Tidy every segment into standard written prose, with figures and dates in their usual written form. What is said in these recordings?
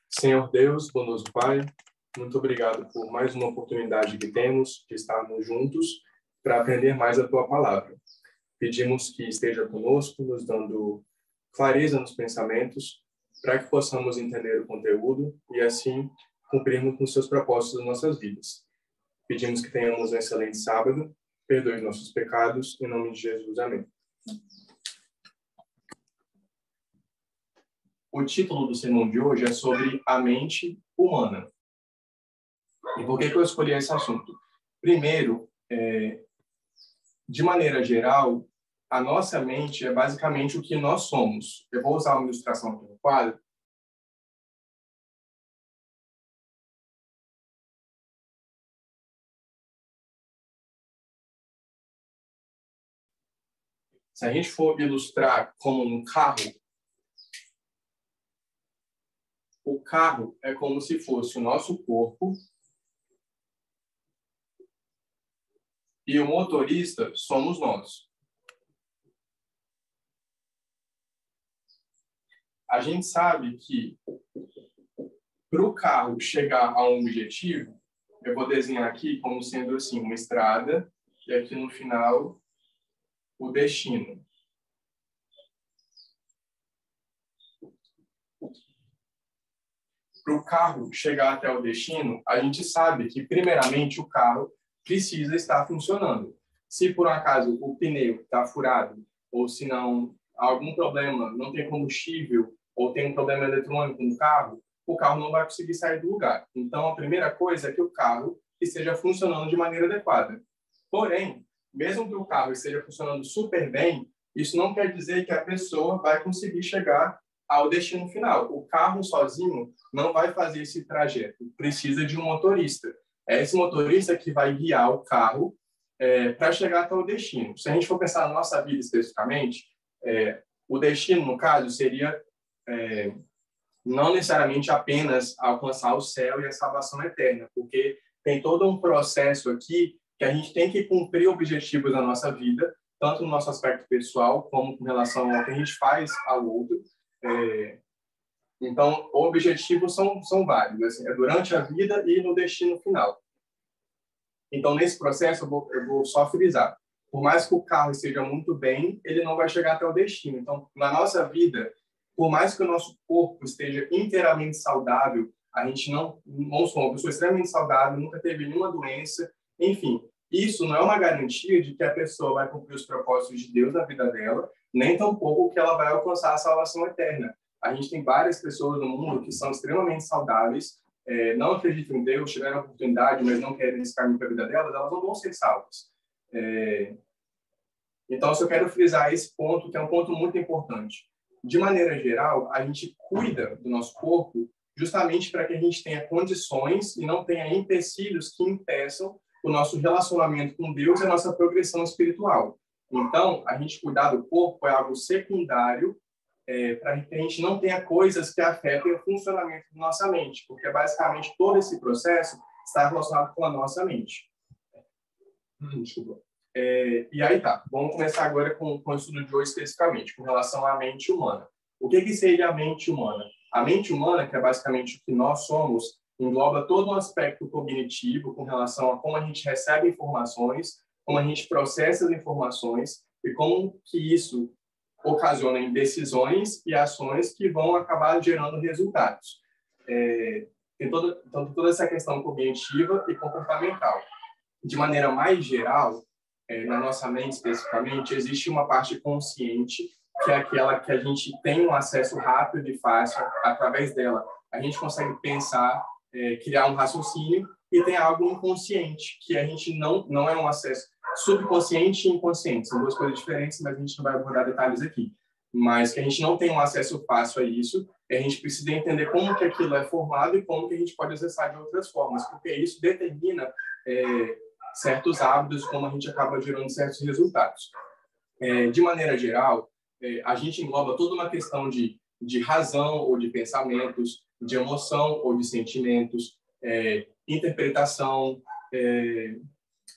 Senhor Deus, bondoso Pai, muito obrigado por mais uma oportunidade que temos de estarmos juntos para aprender mais a Tua Palavra. Pedimos que esteja conosco, nos dando clareza nos pensamentos, para que possamos entender o conteúdo e, assim, cumprirmos com os Seus propósitos nas nossas vidas. Pedimos que tenhamos um excelente sábado, perdoe nossos pecados, em nome de Jesus. Amém. O título do sermão de hoje é sobre a mente humana. E por que eu escolhi esse assunto? Primeiro, de maneira geral, a nossa mente é basicamente o que nós somos. Eu vou usar uma ilustração aqui no quadro. Se a gente for ilustrar como um carro, o carro é como se fosse o nosso corpo e o motorista somos nós. A gente sabe que para o carro chegar a um objetivo, eu vou desenhar aqui como sendo assim uma estrada e aqui no final o destino. Para o carro chegar até o destino, a gente sabe que, primeiramente, o carro precisa estar funcionando. Se, por um acaso, o pneu está furado, ou se não, algum problema, não tem combustível, ou tem um problema eletrônico no carro, o carro não vai conseguir sair do lugar. Então, a primeira coisa é que o carro esteja funcionando de maneira adequada. Porém, mesmo que o carro esteja funcionando super bem, isso não quer dizer que a pessoa vai conseguir chegar ao destino final. O carro sozinho não vai fazer esse trajeto. Precisa de um motorista. É esse motorista que vai guiar o carro para chegar até o destino. Se a gente for pensar na nossa vida especificamente, o destino, no caso, seria não necessariamente apenas alcançar o céu e a salvação eterna, porque tem todo um processo aqui que a gente tem que cumprir objetivos na nossa vida, tanto no nosso aspecto pessoal, como com relação ao que a gente faz ao outro. Então, objetivos são vários, assim, é durante a vida e no destino final. Então, nesse processo, eu vou só frisar. Por mais que o carro esteja muito bem, ele não vai chegar até o destino. Então, na nossa vida, por mais que o nosso corpo esteja inteiramente saudável, a gente não sou uma pessoa extremamente saudável, nunca teve nenhuma doença, enfim, isso não é uma garantia de que a pessoa vai cumprir os propósitos de Deus na vida dela, nem tampouco que ela vai alcançar a salvação eterna. A gente tem várias pessoas no mundo que são extremamente saudáveis, não acreditam em Deus, tiveram a oportunidade, mas não querem esse caminho para a vida delas, elas não vão ser salvas. Então, eu quero frisar esse ponto, que é um ponto muito importante. De maneira geral, a gente cuida do nosso corpo justamente para que a gente tenha condições e não tenha empecilhos que impeçam o nosso relacionamento com Deus e a nossa progressão espiritual. Então, a gente cuidar do corpo é algo secundário para que a gente não tenha coisas que afetem o funcionamento da nossa mente, porque basicamente todo esse processo está relacionado com a nossa mente. Desculpa. E aí tá, vamos começar agora com o estudo de hoje especificamente, com relação à mente humana. O que seria a mente humana? A mente humana, que é basicamente o que nós somos, engloba todo um aspecto cognitivo com relação a como a gente recebe informações, como a gente processa as informações e como que isso ocasiona em decisões e ações que vão acabar gerando resultados. Tem toda essa questão cognitiva e comportamental. De maneira mais geral, na nossa mente especificamente, existe uma parte consciente, que é aquela que a gente tem um acesso rápido e fácil. Através dela, a gente consegue pensar, criar um raciocínio, e tem algo inconsciente, que a gente não é um acesso subconsciente e inconsciente. São duas coisas diferentes, mas a gente não vai abordar detalhes aqui. Mas que a gente não tem um acesso fácil a isso, a gente precisa entender como que aquilo é formado e como que a gente pode acessar de outras formas, porque isso determina certos hábitos, como a gente acaba gerando certos resultados. De maneira geral, a gente engloba toda uma questão de razão ou de pensamentos, de emoção ou de sentimentos, interpretação,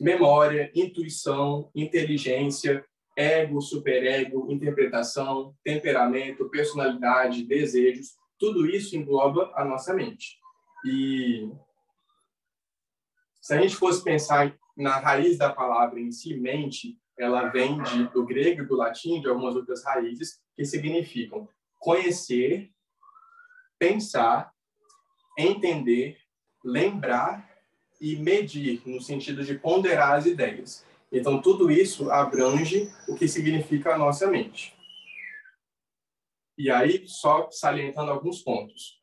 memória, intuição, inteligência, ego, superego, interpretação, temperamento, personalidade, desejos. tudo isso engloba a nossa mente. E se a gente fosse pensar na raiz da palavra em si, mente, ela vem do grego e do latim, de algumas outras raízes, que significam conhecer, pensar, entender, lembrar e medir, no sentido de ponderar as ideias. Então, tudo isso abrange o que significa a nossa mente. E aí, só salientando alguns pontos.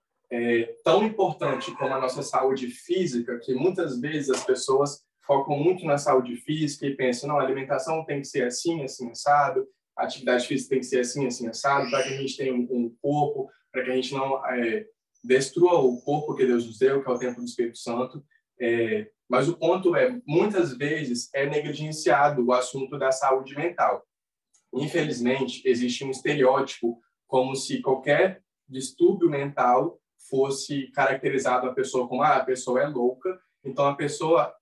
Tão importante como a nossa saúde física, que muitas vezes as pessoas focam muito na saúde física e pensam, não, a alimentação tem que ser assim, assim, assado, a atividade física tem que ser assim, assim, assado, para que a gente tenha um corpo, para que a gente não destrua o corpo que Deus nos deu, que é o templo do Espírito Santo. Mas o ponto muitas vezes é negligenciado o assunto da saúde mental. Infelizmente, existe um estereótipo como se qualquer distúrbio mental fosse caracterizado a pessoa como a pessoa é louca, então a pessoa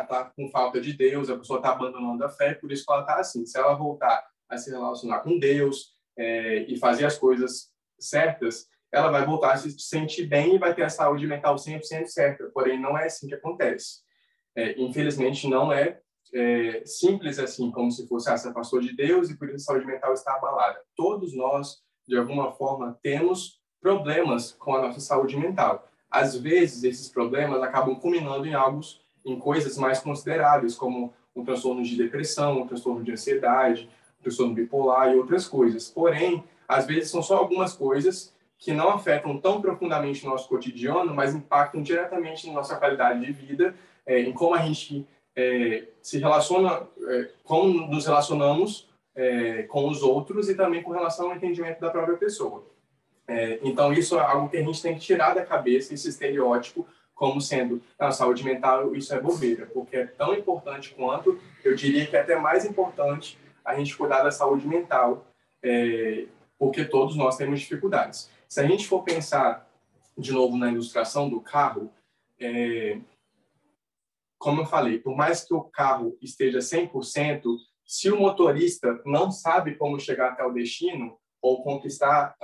tá com falta de Deus, a pessoa está abandonando a fé, por isso que ela está assim. Se ela voltar a se relacionar com Deus e fazer as coisas certas, ela vai voltar a se sentir bem e vai ter a saúde mental 100% certa. Porém, não é assim que acontece. Infelizmente, não é simples assim, como se fosse, você afastou de Deus e por isso a saúde mental está abalada. Todos nós, de alguma forma, temos problemas com a nossa saúde mental. Às vezes, esses problemas acabam culminando em coisas mais consideráveis, como um transtorno de depressão, um transtorno de ansiedade, um transtorno bipolar e outras coisas. Porém, às vezes são só algumas coisas que não afetam tão profundamente o nosso cotidiano, mas impactam diretamente na nossa qualidade de vida, em como a gente se relaciona, como nos relacionamos com os outros e também com relação ao entendimento da própria pessoa. Então, isso é algo que a gente tem que tirar da cabeça, esse estereótipo, como sendo a saúde mental, isso é bobeira, porque é tão importante quanto, eu diria que é até mais importante a gente cuidar da saúde mental, porque todos nós temos dificuldades. Se a gente for pensar, de novo, na ilustração do carro, como eu falei, por mais que o carro esteja 100%, se o motorista não sabe como chegar até o destino ou conquistar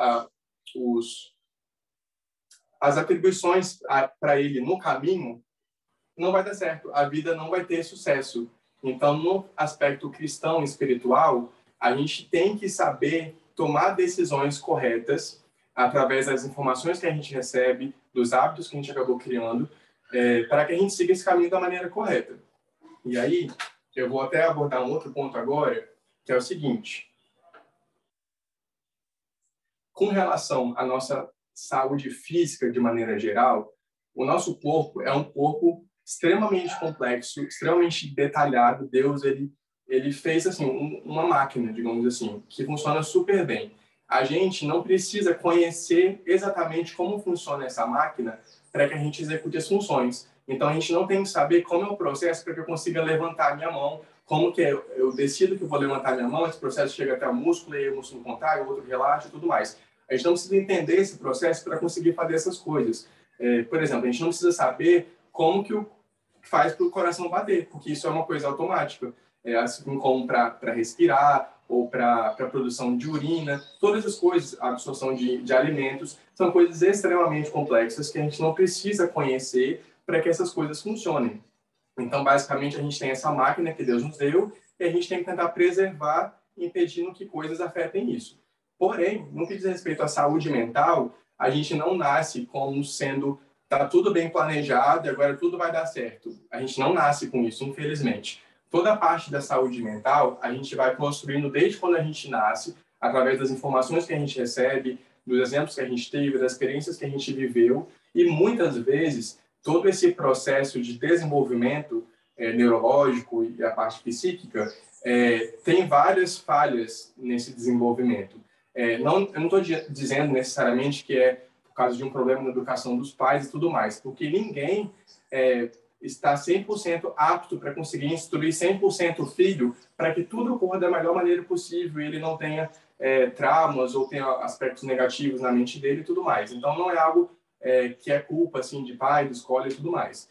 as atribuições para ele no caminho, não vai dar certo. A vida não vai ter sucesso. Então, no aspecto cristão espiritual, a gente tem que saber tomar decisões corretas através das informações que a gente recebe, dos hábitos que a gente acabou criando, para que a gente siga esse caminho da maneira correta. E aí, eu vou até abordar um outro ponto agora, que é o seguinte. Com relação à nossa saúde física de maneira geral, o nosso corpo é um corpo extremamente complexo, extremamente detalhado. Deus, ele fez assim uma máquina, digamos assim, que funciona super bem. A gente não precisa conhecer exatamente como funciona essa máquina para que a gente execute as funções. Então, a gente não tem que saber como é o processo para que eu consiga levantar a minha mão, como que eu decido que eu vou levantar minha mão, esse processo chega até o músculo, e aí o músculo contrai, o outro relaxa e tudo mais. A gente não precisa entender esse processo para conseguir fazer essas coisas. Por exemplo, a gente não precisa saber como que faz para o coração bater, porque isso é uma coisa automática. Assim como para respirar ou para a produção de urina, todas as coisas, a absorção de alimentos, são coisas extremamente complexas que a gente não precisa conhecer para que essas coisas funcionem. Então, basicamente, a gente tem essa máquina que Deus nos deu e a gente tem que tentar preservar, impedindo que coisas afetem isso. Porém, no que diz respeito à saúde mental, a gente não nasce como sendo tá tudo bem planejado e agora tudo vai dar certo. A gente não nasce com isso, infelizmente. Toda a parte da saúde mental a gente vai construindo desde quando a gente nasce, através das informações que a gente recebe, dos exemplos que a gente teve, das experiências que a gente viveu, e muitas vezes todo esse processo de desenvolvimento neurológico e a parte psíquica tem várias falhas nesse desenvolvimento. Eu não estou dizendo necessariamente que é por causa de um problema na educação dos pais e tudo mais, porque ninguém está 100% apto para conseguir instruir 100% o filho para que tudo ocorra da melhor maneira possível e ele não tenha traumas ou tenha aspectos negativos na mente dele e tudo mais. Então, não é algo que é culpa assim, de pai, de escola e tudo mais.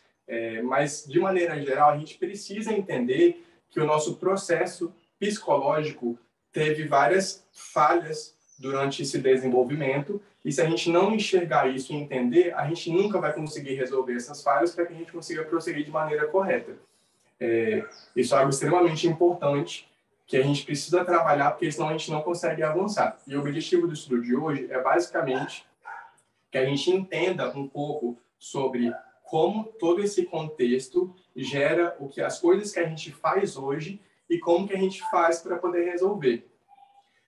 Mas, de maneira geral, a gente precisa entender que o nosso processo psicológico teve várias falhas durante esse desenvolvimento, e se a gente não enxergar isso e entender, a gente nunca vai conseguir resolver essas falhas para que a gente consiga prosseguir de maneira correta. Isso é algo extremamente importante que a gente precisa trabalhar, porque senão a gente não consegue avançar. E o objetivo do estudo de hoje é basicamente que a gente entenda um pouco sobre como todo esse contexto gera as coisas que a gente faz hoje e como que a gente faz para poder resolver.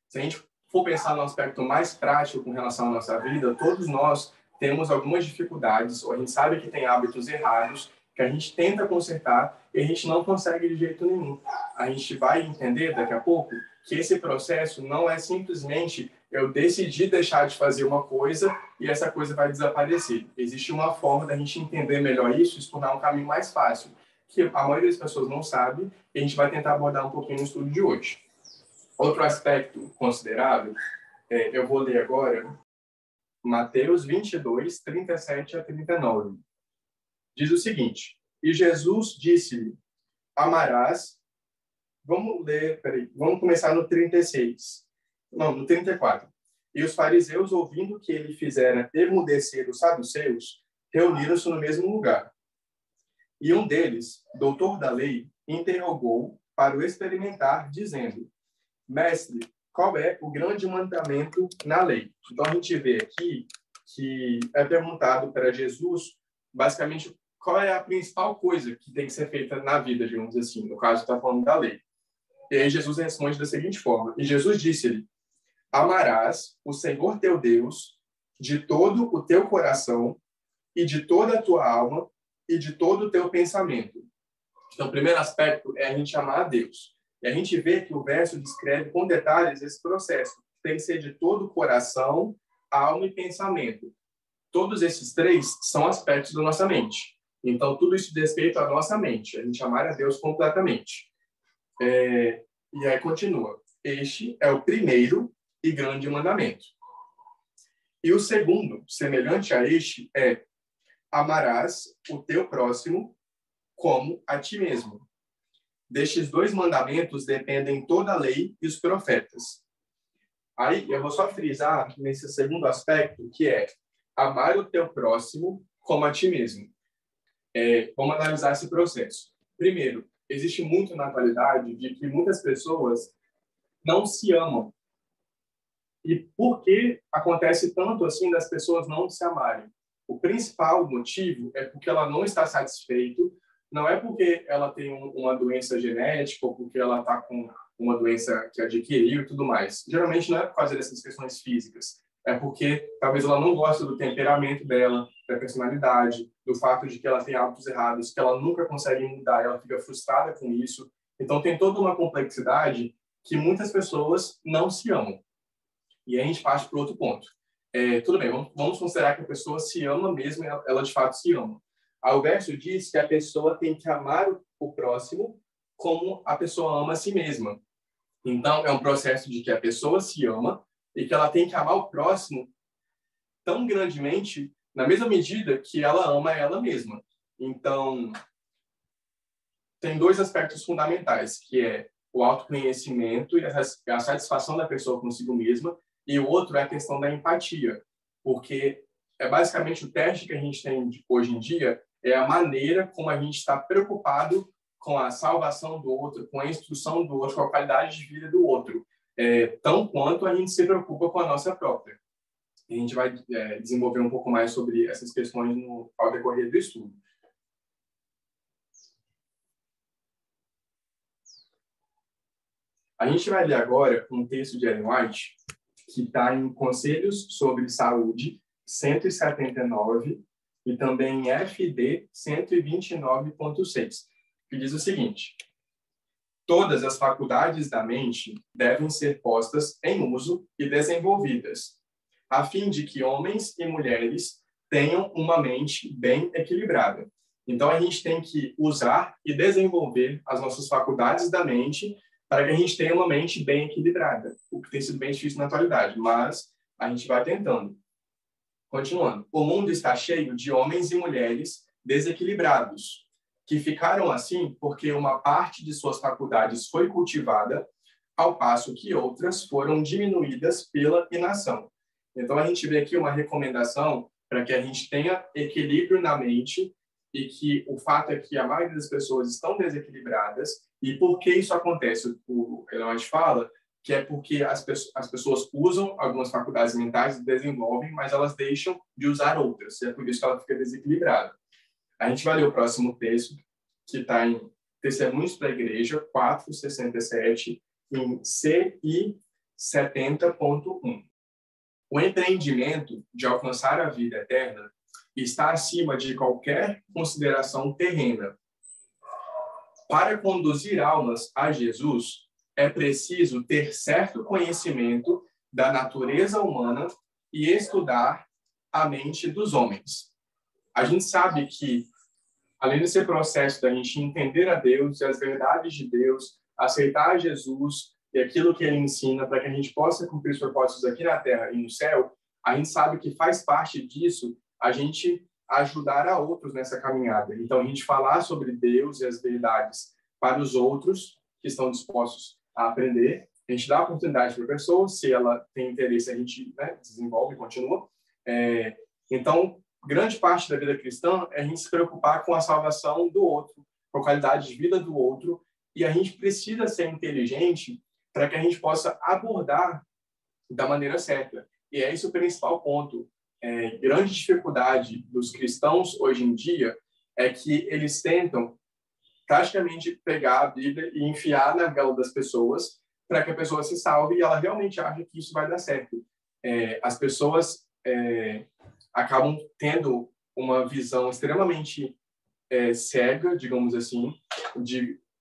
Se a gente for pensar no aspecto mais prático com relação à nossa vida, todos nós temos algumas dificuldades, ou a gente sabe que tem hábitos errados, que a gente tenta consertar e a gente não consegue de jeito nenhum. A gente vai entender daqui a pouco que esse processo não é simplesmente eu decidi deixar de fazer uma coisa e essa coisa vai desaparecer. Existe uma forma da gente entender melhor isso e se tornar um caminho mais fácil, que a maioria das pessoas não sabe, e a gente vai tentar abordar um pouquinho no estudo de hoje. Outro aspecto considerável, eu vou ler agora Mateus 22, 37 a 39. Diz o seguinte: e Jesus disse-lhe, amarás... Vamos começar no 36. Não, no 34. E os fariseus, ouvindo que ele fizera emudecer os saduceus, reuniram-se no mesmo lugar. E um deles, doutor da lei, interrogou para o experimentar, dizendo, mestre, qual é o grande mandamento na lei? Então, a gente vê aqui que é perguntado para Jesus, basicamente, qual é a principal coisa que tem que ser feita na vida, digamos assim. No caso, está falando da lei. E aí Jesus responde da seguinte forma, e Jesus disse-lhe, amarás o Senhor teu Deus de todo o teu coração e de toda a tua alma e de todo o teu pensamento. Então, o primeiro aspecto é a gente amar a Deus. E a gente vê que o verso descreve com detalhes esse processo. Tem que ser de todo o coração, alma e pensamento. Todos esses três são aspectos da nossa mente. Então, tudo isso diz respeito à nossa mente. A gente amar a Deus completamente. E aí continua. Este é o primeiro e grande mandamento. E o segundo, semelhante a este, é amarás o teu próximo como a ti mesmo. Destes dois mandamentos dependem toda a lei e os profetas. Aí eu vou só frisar nesse segundo aspecto, que é amar o teu próximo como a ti mesmo. Vamos analisar esse processo. Primeiro, existe muito na atualidade de que muitas pessoas não se amam. E por que acontece tanto assim das pessoas não se amarem? O principal motivo é porque ela não está satisfeita, não é porque ela tem uma doença genética ou porque ela está com uma doença que adquiriu e tudo mais. Geralmente não é por causa dessas questões físicas, é porque talvez ela não goste do temperamento dela, da personalidade, do fato de que ela tem hábitos errados, que ela nunca consegue mudar, ela fica frustrada com isso. Então tem toda uma complexidade que muitas pessoas não se amam. E aí a gente parte para outro ponto. Tudo bem, vamos considerar que a pessoa se ama mesmo, ela de fato se ama. Aí o verso diz que a pessoa tem que amar o próximo como a pessoa ama a si mesma. Então, é um processo de que a pessoa se ama e que ela tem que amar o próximo tão grandemente, na mesma medida que ela ama ela mesma. Então, tem dois aspectos fundamentais, que é o autoconhecimento e a satisfação da pessoa consigo mesma, e o outro é a questão da empatia, porque é basicamente o teste que a gente tem hoje em dia, é a maneira como a gente está preocupado com a salvação do outro, com a instrução do outro, com a qualidade de vida do outro, tão quanto a gente se preocupa com a nossa própria. E a gente vai desenvolver um pouco mais sobre essas questões ao decorrer do estudo. A gente vai ler agora um texto de Ellen White, que está em Conselhos sobre Saúde 179 e também em FD 129.6, que diz o seguinte: todas as faculdades da mente devem ser postas em uso e desenvolvidas, a fim de que homens e mulheres tenham uma mente bem equilibrada. Então, a gente tem que usar e desenvolver as nossas faculdades da mente para que a gente tenha uma mente bem equilibrada, o que tem sido bem difícil na atualidade, mas a gente vai tentando. Continuando. O mundo está cheio de homens e mulheres desequilibrados, que ficaram assim porque uma parte de suas faculdades foi cultivada, ao passo que outras foram diminuídas pela inação. Então, a gente vê aqui uma recomendação para que a gente tenha equilíbrio na mente e que o fato é que a maioria das pessoas estão desequilibradas. E por que isso acontece? O Ellen fala que é porque as pessoas usam algumas faculdades mentais e desenvolvem, mas elas deixam de usar outras. E é por isso que ela fica desequilibrada. A gente vai ler o próximo texto, que está em Testemunhos para a Igreja, 4:67, em CI 70.1. O empreendimento de alcançar a vida eterna está acima de qualquer consideração terrena. Para conduzir almas a Jesus, é preciso ter certo conhecimento da natureza humana e estudar a mente dos homens. A gente sabe que, além desse processo da gente entender a Deus e as verdades de Deus, aceitar Jesus e aquilo que ele ensina para que a gente possa cumprir os propósitos aqui na Terra e no céu, a gente sabe que faz parte disso a gente ajudar a outros nessa caminhada. Então, a gente falar sobre Deus e as verdades para os outros que estão dispostos a aprender. A gente dá a oportunidade para a pessoa, se ela tem interesse, a gente, né, desenvolve e continua. Então, grande parte da vida cristã é a gente se preocupar com a salvação do outro, com a qualidade de vida do outro, e a gente precisa ser inteligente para que a gente possa abordar da maneira certa. E é esse o principal ponto. Grande dificuldade dos cristãos hoje em dia é que eles tentam praticamente pegar a Bíblia e enfiar na goela das pessoas para que a pessoa se salve e ela realmente acha que isso vai dar certo. As pessoas acabam tendo uma visão extremamente cega, digamos assim,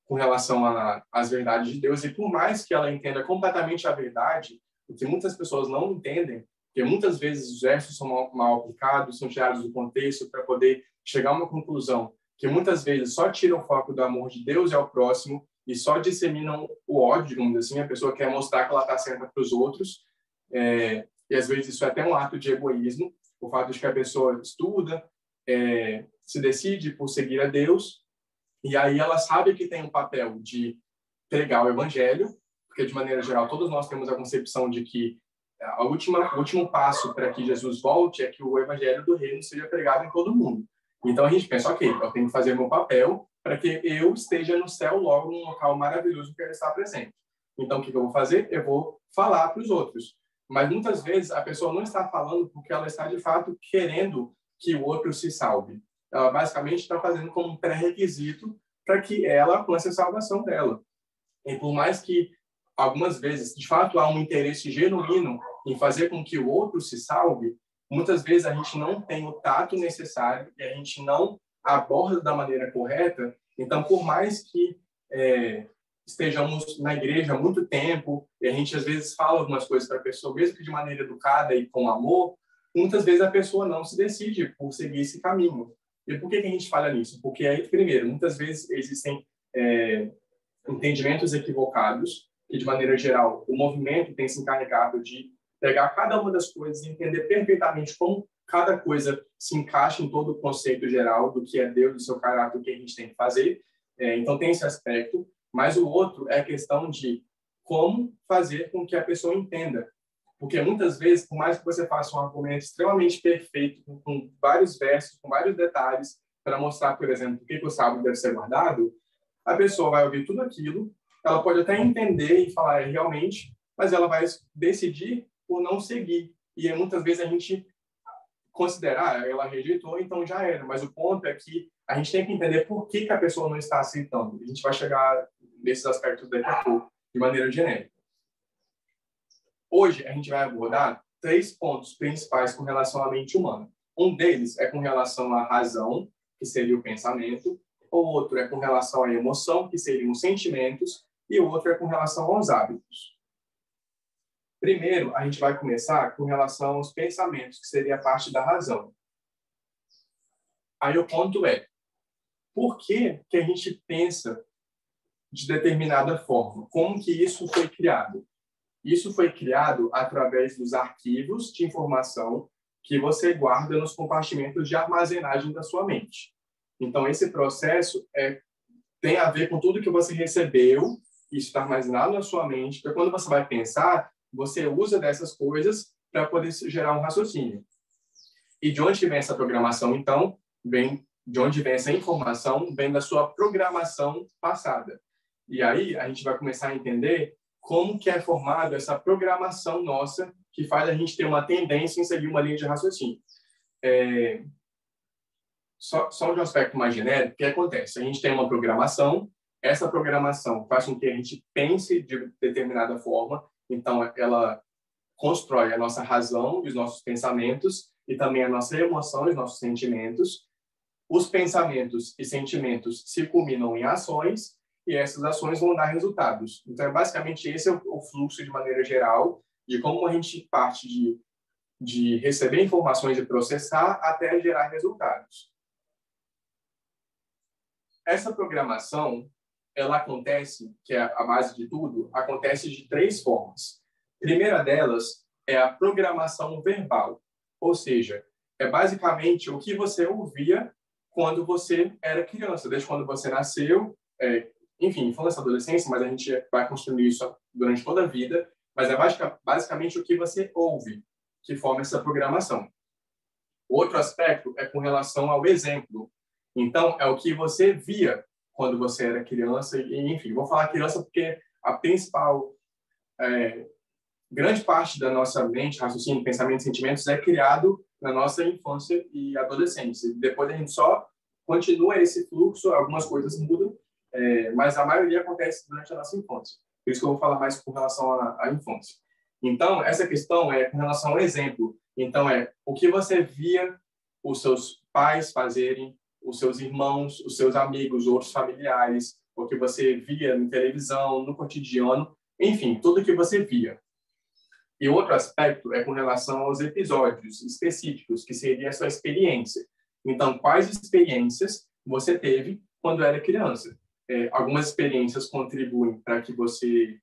com relação às verdades de Deus. E por mais que ela entenda completamente a verdade, o que muitas pessoas não entendem, porque muitas vezes os versos são mal aplicados, são tirados do contexto para poder chegar a uma conclusão que muitas vezes só tiram o foco do amor de Deus e ao próximo e só disseminam o ódio, digamos assim. A pessoa quer mostrar que ela está certa para os outros, e às vezes isso é até um ato de egoísmo, o fato de que a pessoa estuda, se decide por seguir a Deus, e aí ela sabe que tem um papel de pregar o evangelho, porque de maneira geral todos nós temos a concepção de que o último passo para que Jesus volte é que o evangelho do reino seja pregado em todo mundo. Então a gente pensa, ok, eu tenho que fazer meu papel para que eu esteja no céu logo num local maravilhoso que ele está presente. Então o que eu vou fazer? Eu vou falar para os outros. Mas muitas vezes a pessoa não está falando porque ela está de fato querendo que o outro se salve. Ela basicamente está fazendo como um pré-requisito para que ela alcance a salvação dela. E por mais que algumas vezes, de fato, há um interesse genuíno em fazer com que o outro se salve, muitas vezes a gente não tem o tato necessário e a gente não aborda da maneira correta. Então, por mais que estejamos na igreja há muito tempo e a gente às vezes fala algumas coisas para a pessoa, mesmo que de maneira educada e com amor, muitas vezes a pessoa não se decide por seguir esse caminho. E por que a gente fala nisso? Porque aí, primeiro, muitas vezes existem entendimentos equivocados e, de maneira geral, o movimento tem se encarregado de pegar cada uma das coisas e entender perfeitamente como cada coisa se encaixa em todo o conceito geral do que é Deus, do seu caráter, o que a gente tem que fazer. Então, tem esse aspecto. Mas o outro é a questão de como fazer com que a pessoa entenda. Porque muitas vezes, por mais que você faça um argumento extremamente perfeito, com vários versos, com vários detalhes, para mostrar, por exemplo, por que o sábado deve ser guardado, a pessoa vai ouvir tudo aquilo, ela pode até entender e falar realmente, mas ela vai decidir por não seguir. E muitas vezes a gente considerar, ela rejeitou, então já era. Mas o ponto é que a gente tem que entender por que a pessoa não está aceitando. A gente vai chegar nesses aspectos daqui a pouco, de maneira genérica. Hoje, a gente vai abordar 3 pontos principais com relação à mente humana. Um deles é com relação à razão, que seria o pensamento. O outro é com relação à emoção, que seriam os sentimentos. E o outro é com relação aos hábitos. Primeiro, a gente vai começar com relação aos pensamentos, que seria a parte da razão. Aí o ponto é, por que a gente pensa de determinada forma? Como que isso foi criado? Isso foi criado através dos arquivos de informação que você guarda nos compartimentos de armazenagem da sua mente. Então, esse processo tem a ver com tudo que você recebeu isso está armazenado na sua mente, para quando você vai pensar, você usa dessas coisas para poder gerar um raciocínio. E de onde vem essa programação, então? De onde vem essa informação? Vem da sua programação passada. E aí a gente vai começar a entender como que é formada essa programação nossa que faz a gente ter uma tendência em seguir uma linha de raciocínio. Só de um aspecto mais genérico, o que acontece? A gente tem uma programação, essa programação faz com que a gente pense de determinada forma, então ela constrói a nossa razão e os nossos pensamentos, e também a nossa emoção e os nossos sentimentos. Os pensamentos e sentimentos se culminam em ações, e essas ações vão dar resultados. Então, basicamente, esse é o fluxo, de maneira geral, de como a gente parte de receber informações e processar até gerar resultados. Essa programação, ela acontece, que é a base de tudo, acontece de 3 formas. A primeira delas é a programação verbal, ou seja, é basicamente o que você ouvia quando você era criança, desde quando você nasceu, enfim, falando dessa adolescência, mas a gente vai construindo isso durante toda a vida, mas é basicamente o que você ouve que forma essa programação. Outro aspecto é com relação ao exemplo. Então, é o que você via quando você era criança, e, enfim, vou falar criança porque a principal, grande parte da nossa mente, raciocínio, pensamentos e sentimentos é criado na nossa infância e adolescência. Depois a gente só continua esse fluxo, algumas coisas mudam, mas a maioria acontece durante a nossa infância. Por isso que eu vou falar mais com relação à infância. Então, essa questão é com relação ao exemplo. Então, o que você via os seus pais fazerem, os seus irmãos, os seus amigos, outros familiares, o que você via na televisão, no cotidiano, enfim, tudo que você via. E outro aspecto é com relação aos episódios específicos, que seria a sua experiência. Então, quais experiências você teve quando era criança? Algumas experiências contribuem para que você...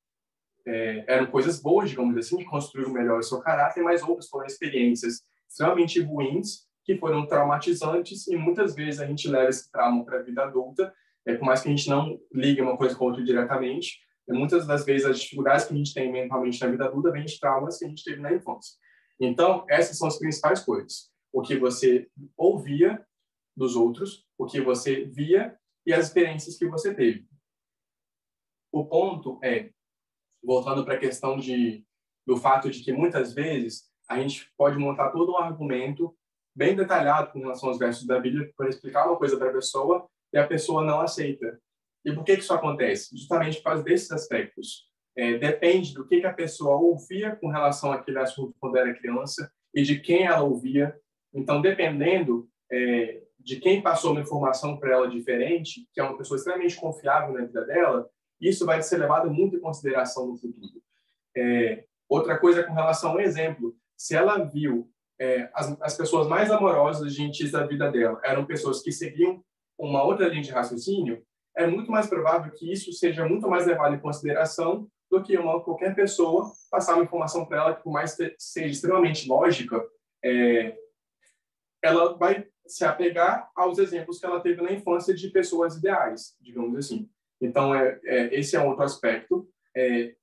eram coisas boas, digamos assim, que construíram melhor o seu caráter, mas outras foram experiências extremamente ruins, que foram traumatizantes, e muitas vezes a gente leva esse trauma para a vida adulta, por mais que a gente não ligue uma coisa com a outra diretamente, muitas das vezes as dificuldades que a gente tem mentalmente na vida adulta vêm de traumas que a gente teve na infância. Então, essas são as principais coisas. O que você ouvia dos outros, o que você via e as experiências que você teve. O ponto voltando para a questão do fato de que muitas vezes a gente pode montar todo um argumento bem detalhado com relação aos versos da Bíblia para explicar uma coisa para a pessoa e a pessoa não aceita. E por que isso acontece? Justamente por causa desses aspectos. Depende do que a pessoa ouvia com relação àquele assunto quando era criança e de quem ela ouvia. Então, dependendo de quem passou uma informação para ela diferente, que é uma pessoa extremamente confiável na vida dela, isso vai ser levado muito em consideração no futuro. Outra coisa com relação ao exemplo. Se ela viu as pessoas mais amorosas e gentis da vida dela eram pessoas que seguiam uma outra linha de raciocínio, é muito mais provável que isso seja muito mais levado em consideração do que qualquer pessoa passar uma informação para ela que, por mais seja extremamente lógica, ela vai se apegar aos exemplos que ela teve na infância de pessoas ideais, digamos assim. Então, esse é um outro aspecto.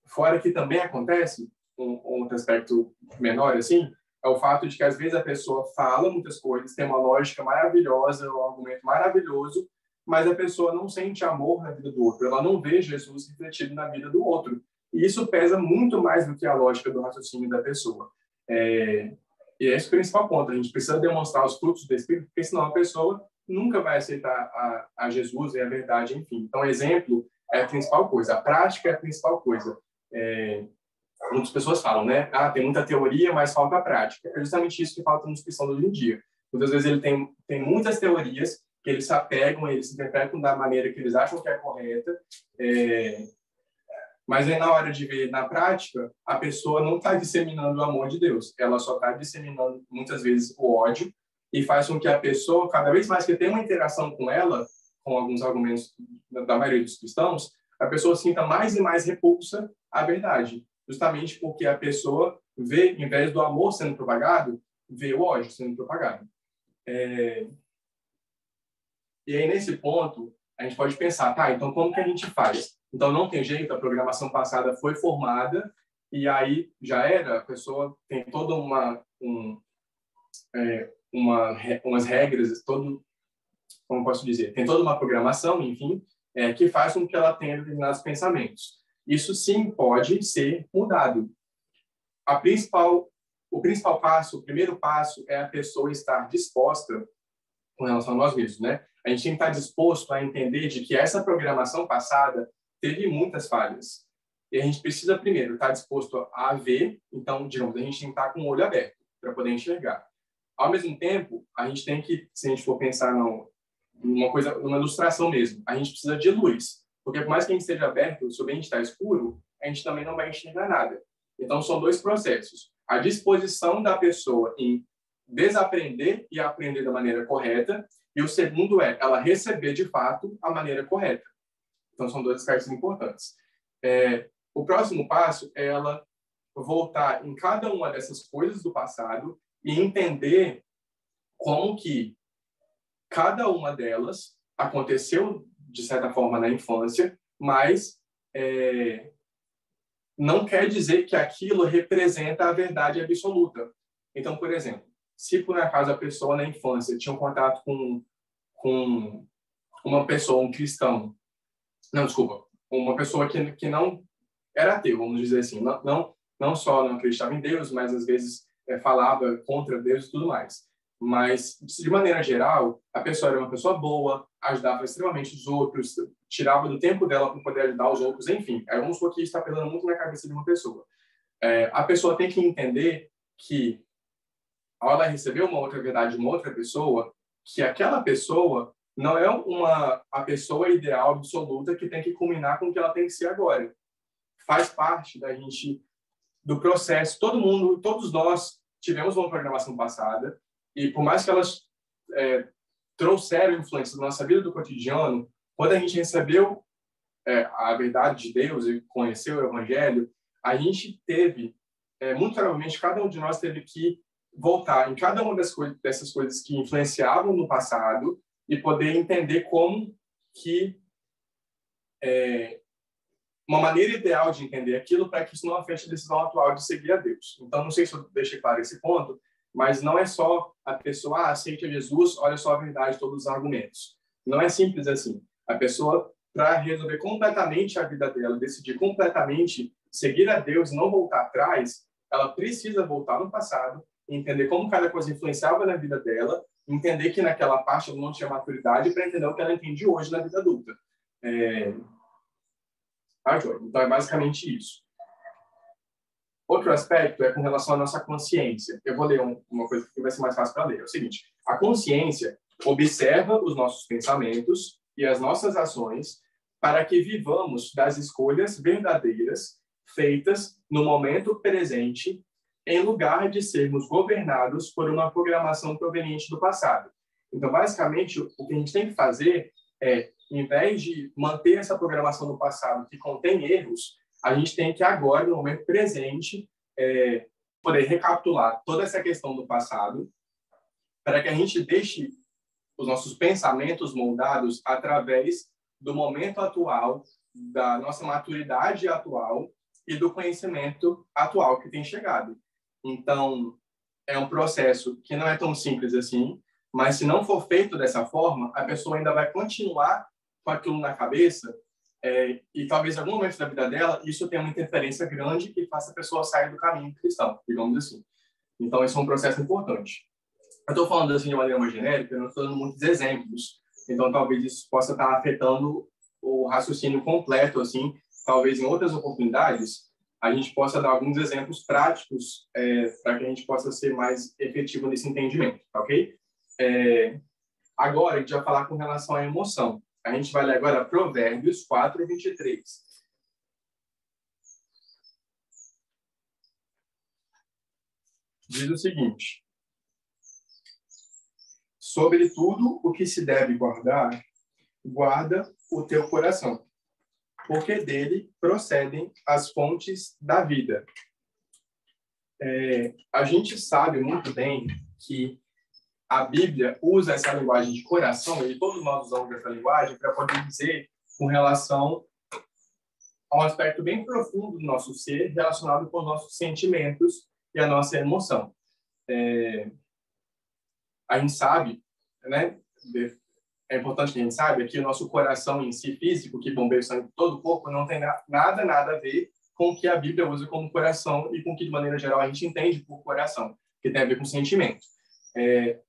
Fora que também acontece, um outro aspecto menor, assim, é o fato de que, às vezes, a pessoa fala muitas coisas, tem uma lógica maravilhosa, um argumento maravilhoso, mas a pessoa não sente amor na vida do outro, ela não vê Jesus refletido na vida do outro. E isso pesa muito mais do que a lógica do raciocínio da pessoa. E esse é o principal ponto. A gente precisa demonstrar os frutos do Espírito, porque senão a pessoa nunca vai aceitar a Jesus e a verdade, enfim. Então, exemplo é a principal coisa, a prática é a principal coisa. Muitas pessoas falam, né? Tem muita teoria, mas falta a prática. É justamente isso que falta nos cristãos hoje em dia. Muitas vezes ele tem muitas teorias que eles se apegam, eles se interpretam da maneira que eles acham que é correta, mas aí na hora de ver na prática, a pessoa não está disseminando o amor de Deus, ela só está disseminando muitas vezes o ódio, e faz com que a pessoa, cada vez mais que tem uma interação com ela, com alguns argumentos da maioria dos cristãos, a pessoa sinta mais e mais repulsa à verdade, justamente porque a pessoa vê, em vez do amor sendo propagado, vê o ódio sendo propagado. E aí, nesse ponto, a gente pode pensar, tá, então como que a gente faz? Então não tem jeito, a programação passada foi formada e aí já era, a pessoa tem toda umas regras, como posso dizer, tem toda uma programação, enfim, que faz com que ela tenha determinados pensamentos. Isso sim pode ser mudado. O principal passo, o primeiro passo é a pessoa estar disposta com relação a nós mesmos, né? A gente tem que estar disposto a entender de que essa programação passada teve muitas falhas. E a gente precisa, primeiro, estar disposto a ver. Então, digamos, a gente tem que estar com o olho aberto para poder enxergar. Ao mesmo tempo, a gente tem que, se a gente for pensar numa ilustração mesmo, a gente precisa de luz. Porque por mais que a gente esteja aberto, se o ambiente está escuro, a gente também não vai enxergar nada. Então, são dois processos. A disposição da pessoa em desaprender e aprender da maneira correta, e o segundo é ela receber, de fato, a maneira correta. Então, são dois aspectos importantes. O próximo passo é ela voltar em cada uma dessas coisas do passado e entender como que cada uma delas aconteceu, de certa forma, na infância, mas não quer dizer que aquilo representa a verdade absoluta. Então, por exemplo, se por acaso a pessoa na infância tinha um contato com uma pessoa, um cristão, não, desculpa, uma pessoa que não era ateu, vamos dizer assim, não só não acreditava em Deus, mas às vezes falava contra Deus e tudo mais. Mas, de maneira geral, a pessoa era uma pessoa boa, ajudava extremamente os outros, tirava do tempo dela para poder ajudar os outros, enfim. Aí vamos supor que isso está pesando muito na cabeça de uma pessoa. A pessoa tem que entender que, ao ela receber uma outra verdade de uma outra pessoa, que aquela pessoa não é a pessoa ideal absoluta que tem que culminar com o que ela tem que ser agora. Faz parte do processo. Todos nós tivemos uma programação passada, e por mais que elas trouxeram influência na nossa vida do cotidiano, quando a gente recebeu a verdade de Deus e conheceu o Evangelho, a gente teve, muito provavelmente, cada um de nós teve que voltar em cada uma dessas coisas que influenciavam no passado e poder entender como que uma maneira ideal de entender aquilo para que isso não afete a decisão atual de seguir a Deus. Então, não sei se eu deixei claro esse ponto, mas não é só a pessoa, aceita Jesus, olha só a verdade, todos os argumentos. Não é simples assim. A pessoa, para resolver completamente a vida dela, decidir completamente seguir a Deus e não voltar atrás, ela precisa voltar no passado, entender como cada coisa influenciava na vida dela, entender que naquela parte ela não tinha maturidade para entender o que ela entende hoje na vida adulta. Então, é basicamente isso. Outro aspecto é com relação à nossa consciência. Eu vou ler uma coisa que vai ser mais fácil para ler. É o seguinte: a consciência observa os nossos pensamentos e as nossas ações para que vivamos das escolhas verdadeiras feitas no momento presente, em lugar de sermos governados por uma programação proveniente do passado. Então, basicamente, o que a gente tem que fazer é, em vez de manter essa programação do passado que contém erros, a gente tem que agora, no momento presente, poder recapitular toda essa questão do passado para que a gente deixe os nossos pensamentos moldados através do momento atual, da nossa maturidade atual e do conhecimento atual que tem chegado. Então, é um processo que não é tão simples assim, mas se não for feito dessa forma, a pessoa ainda vai continuar com aquilo na cabeça e talvez em algum momento da vida dela isso tenha uma interferência grande e faça a pessoa sair do caminho cristão, digamos assim. Então, esse é um processo importante. Eu estou falando assim de maneira mais genérica, eu não estou dando muitos exemplos, então talvez isso possa estar afetando o raciocínio completo, assim, talvez em outras oportunidades a gente possa dar alguns exemplos práticos para que a gente possa ser mais efetivo nesse entendimento, tá ok? Agora, a gente vai falar com relação à emoção. A gente vai ler agora Provérbios 4, 23. Diz o seguinte: sobre tudo o que se deve guardar, guarda o teu coração, porque dele procedem as fontes da vida. A gente sabe muito bem que a Bíblia usa essa linguagem de coração, e todos nós usamos essa linguagem para poder dizer com relação a um aspecto bem profundo do nosso ser, relacionado com os nossos sentimentos e a nossa emoção. A gente sabe, né? É importante que a gente saiba que o nosso coração em si, físico, que bombeia o sangue de todo o corpo, não tem nada a ver com o que a Bíblia usa como coração e com o que, de maneira geral, a gente entende por coração, que tem a ver com sentimento.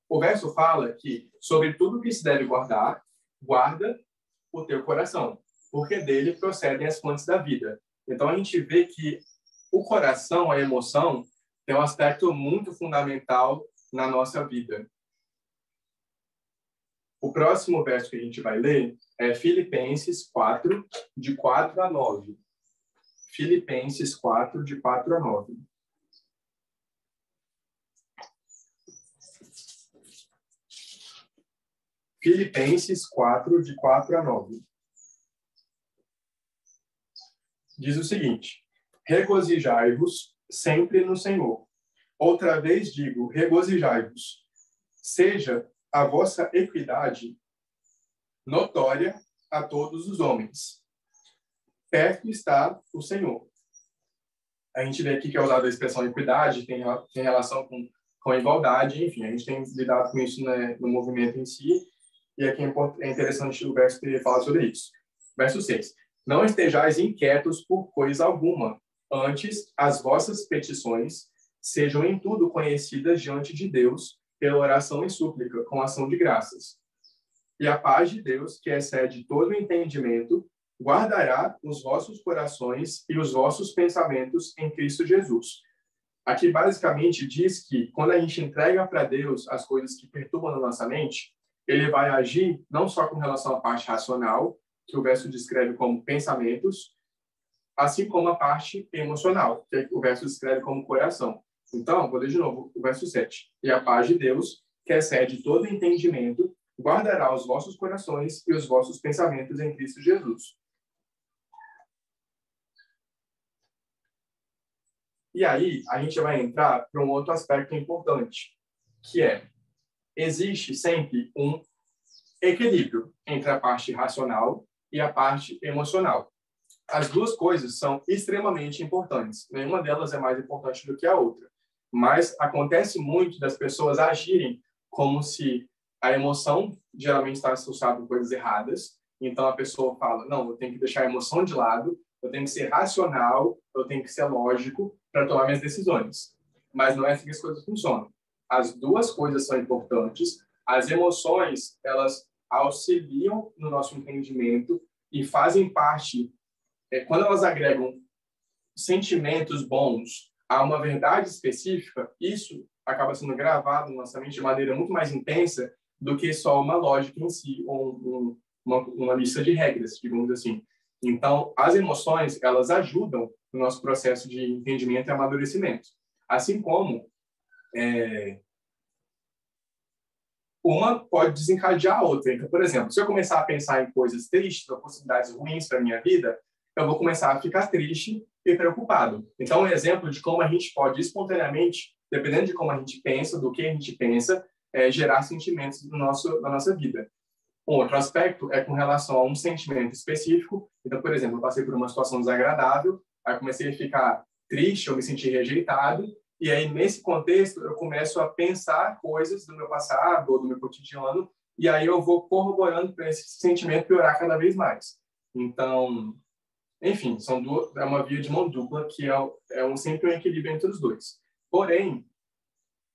O verso fala que, sobre tudo que se deve guardar, guarda o teu coração, porque dele procedem as fontes da vida. Então, a gente vê que o coração, a emoção, tem um aspecto muito fundamental na nossa vida. O próximo verso que a gente vai ler é Filipenses 4, de 4 a 9. Filipenses 4, de 4 a 9. Filipenses 4, de 4 a 9. Diz o seguinte: regozijai-vos sempre no Senhor. Outra vez digo, regozijai-vos. Seja a vossa equidade notória a todos os homens. Perto está o Senhor. A gente vê aqui que é usada a expressão equidade, tem relação com a igualdade, enfim, a gente tem lidado com isso, né, no movimento em si, e aqui é interessante o verso que fala sobre isso. Verso 6. Não estejais inquietos por coisa alguma, antes as vossas petições sejam em tudo conhecidas diante de Deus, pela oração e súplica, com ação de graças. E a paz de Deus, que excede todo o entendimento, guardará os vossos corações e os vossos pensamentos em Cristo Jesus. Aqui, basicamente, diz que, quando a gente entrega para Deus as coisas que perturbam a nossa mente, ele vai agir não só com relação à parte racional, que o verso descreve como pensamentos, assim como a parte emocional, que o verso descreve como coração. Então, vou ler de novo o verso 7. E a paz de Deus, que excede todo entendimento, guardará os vossos corações e os vossos pensamentos em Cristo Jesus. E aí, a gente vai entrar para um outro aspecto importante, que existe sempre um equilíbrio entre a parte racional e a parte emocional. As duas coisas são extremamente importantes. Nenhuma delas é mais importante do que a outra. Mas acontece muito das pessoas agirem como se a emoção geralmente está associada com coisas erradas. Então a pessoa fala, não, eu tenho que deixar a emoção de lado, eu tenho que ser racional, eu tenho que ser lógico para tomar minhas decisões. Mas não é assim que as coisas funcionam. As duas coisas são importantes. As emoções, elas auxiliam no nosso entendimento e fazem parte, quando elas agregam sentimentos bons a uma verdade específica, isso acaba sendo gravado na nossa mente de maneira muito mais intensa do que só uma lógica em si, ou uma lista de regras, digamos assim. Então, as emoções, elas ajudam no nosso processo de entendimento e amadurecimento. Assim como uma pode desencadear a outra. Então, por exemplo, se eu começar a pensar em coisas tristes, ou possibilidades ruins para a minha vida, eu vou começar a ficar triste e preocupado. Então, um exemplo de como a gente pode espontaneamente, dependendo de como a gente pensa, do que a gente pensa, gerar sentimentos na nossa vida. Um outro aspecto é com relação a um sentimento específico. Então, por exemplo, eu passei por uma situação desagradável, aí comecei a ficar triste, eu me senti rejeitado, e aí, nesse contexto, eu começo a pensar coisas do meu passado ou do meu cotidiano, e aí eu vou corroborando para esse sentimento piorar cada vez mais. Então, enfim, é uma via de mão dupla que sempre um equilíbrio entre os dois. Porém,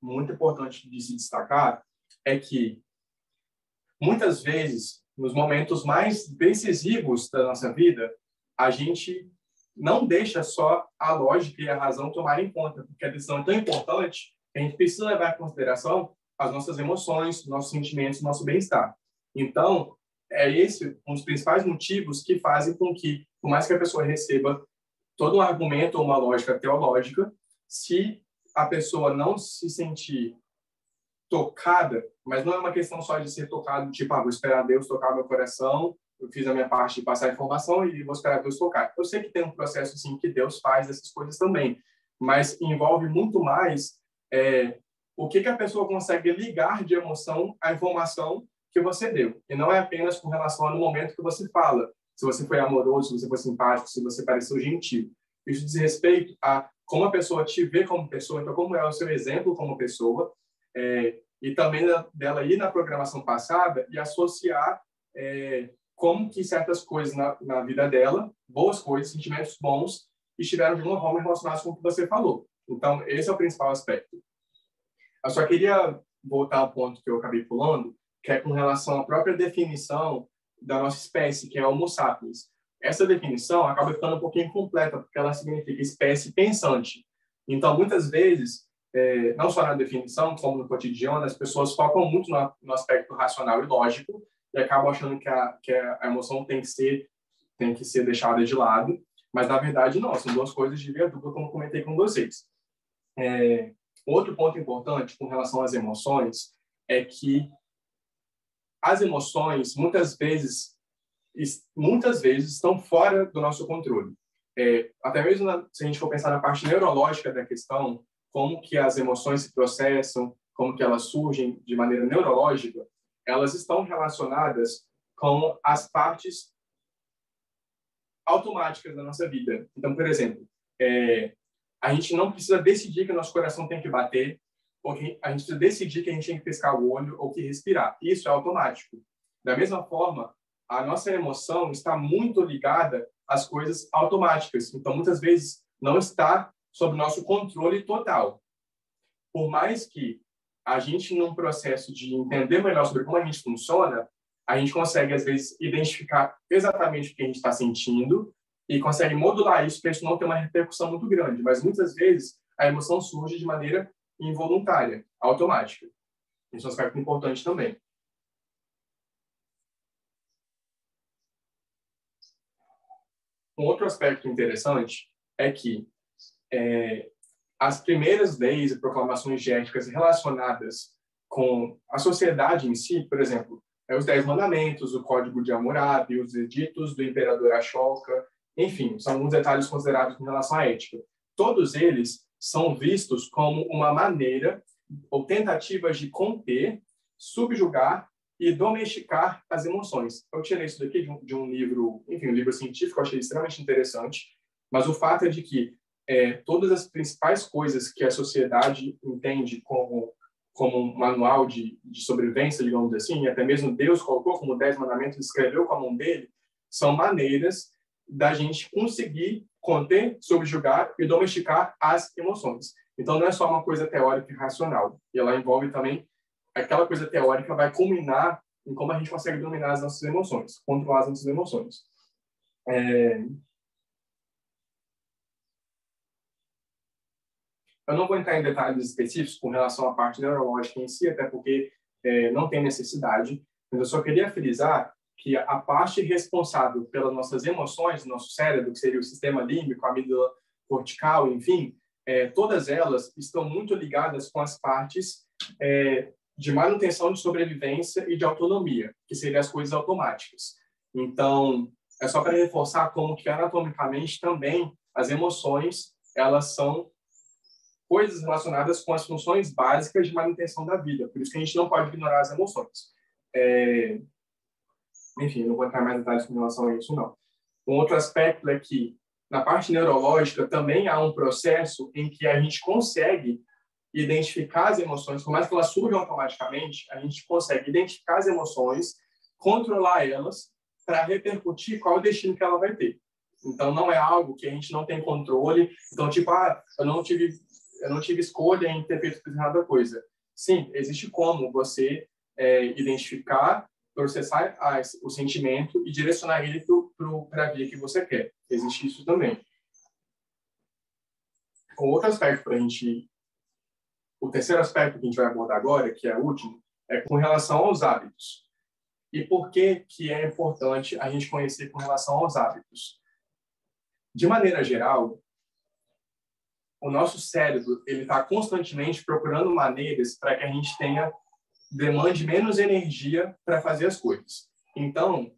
muito importante de se destacar é que, muitas vezes, nos momentos mais decisivos da nossa vida, a gente não deixa só a lógica e a razão tomarem conta, porque a decisão é tão importante que a gente precisa levar em consideração as nossas emoções, nossos sentimentos, nosso bem-estar. Então, é esse um dos principais motivos que fazem com que, por mais que a pessoa receba todo um argumento ou uma lógica teológica, se a pessoa não se sentir tocada, mas não é uma questão só de ser tocado, tipo, vou esperar Deus tocar meu coração, eu fiz a minha parte de passar a informação e vou esperar Deus tocar. Eu sei que tem um processo assim que Deus faz essas coisas também, mas envolve muito mais o que a pessoa consegue ligar de emoção à informação que você deu. E não é apenas com relação ao momento que você fala, se você foi amoroso, se você foi simpático, se você pareceu gentil. Isso diz respeito a como a pessoa te vê como pessoa, então como é o seu exemplo como pessoa, e também dela ir na programação passada e associar como que certas coisas na vida dela, boas coisas, sentimentos bons, estiveram de alguma forma relacionados com o que você falou. Então, esse é o principal aspecto. Eu só queria voltar ao ponto que eu acabei pulando, que é com relação à própria definição da nossa espécie, que é Homo sapiens. Essa definição acaba ficando um pouquinho incompleta, porque ela significa espécie pensante. Então, muitas vezes, não só na definição, como no cotidiano, as pessoas focam muito no aspecto racional e lógico e acabam achando que a emoção tem que ser deixada de lado, mas, na verdade, não. São duas coisas de via dupla, como comentei com vocês. Outro ponto importante com relação às emoções é que as emoções, muitas vezes estão fora do nosso controle. Até mesmo se a gente for pensar na parte neurológica da questão, como que as emoções se processam, como que elas surgem de maneira neurológica, elas estão relacionadas com as partes automáticas da nossa vida. Então, por exemplo, a gente não precisa decidir que o nosso coração tem que bater, ou que a gente precisa decidir que a gente tem que piscar o olho ou que respirar. Isso é automático. Da mesma forma, a nossa emoção está muito ligada às coisas automáticas. Então, muitas vezes, não está sob nosso controle total. Por mais que a gente, num processo de entender melhor sobre como a gente funciona, a gente consegue, às vezes, identificar exatamente o que a gente está sentindo e consegue modular isso para isso não ter uma repercussão muito grande. Mas, muitas vezes, a emoção surge de maneira involuntária, automática. Isso é um aspecto importante também. Um outro aspecto interessante é que as primeiras leis e proclamações de éticas relacionadas com a sociedade em si, por exemplo, os 10 Mandamentos, o Código de Hammurabi, os Editos do Imperador Ashoka, enfim, são alguns detalhes considerados com relação à ética. Todos eles são vistos como uma maneira ou tentativas de conter, subjugar e domesticar as emoções. Eu tirei isso daqui de um livro, enfim, um livro científico, eu achei extremamente interessante, mas o fato é de que todas as principais coisas que a sociedade entende como um manual de sobrevivência, digamos assim, e até mesmo Deus colocou como 10 mandamentos, escreveu com a mão dele, são maneiras da gente conseguir conter, subjugar e domesticar as emoções. Então, não é só uma coisa teórica e racional. E ela envolve também aquela coisa teórica vai culminar em como a gente consegue dominar as nossas emoções, controlar as nossas emoções. Eu não vou entrar em detalhes específicos com relação à parte neurológica em si, até porque não tem necessidade, mas eu só queria frisar que a parte responsável pelas nossas emoções, nosso cérebro, que seria o sistema límbico, a amígdala cortical, enfim, todas elas estão muito ligadas com as partes de manutenção de sobrevivência e de autonomia, que seriam as coisas automáticas. Então, é só para reforçar como que anatomicamente também as emoções, elas são coisas relacionadas com as funções básicas de manutenção da vida. Por isso que a gente não pode ignorar as emoções. Enfim, não vou entrar mais em detalhes com relação a isso, não. Um outro aspecto é que, na parte neurológica, também há um processo em que a gente consegue identificar as emoções, por mais que elas surjam automaticamente, a gente consegue identificar as emoções, controlar elas, para repercutir qual é o destino que ela vai ter. Então, não é algo que a gente não tem controle. Então, tipo, eu não tive escolha em ter feito determinada coisa. Sim, existe como você identificar, processar o sentimento e direcionar ele para a via que você quer. Existe isso também. Um outro aspecto para a gente... O terceiro aspecto que a gente vai abordar agora, que é o último, é com relação aos hábitos. E por que é importante a gente conhecer com relação aos hábitos? De maneira geral, o nosso cérebro ele está constantemente procurando maneiras para que a gente demande menos energia para fazer as coisas. Então,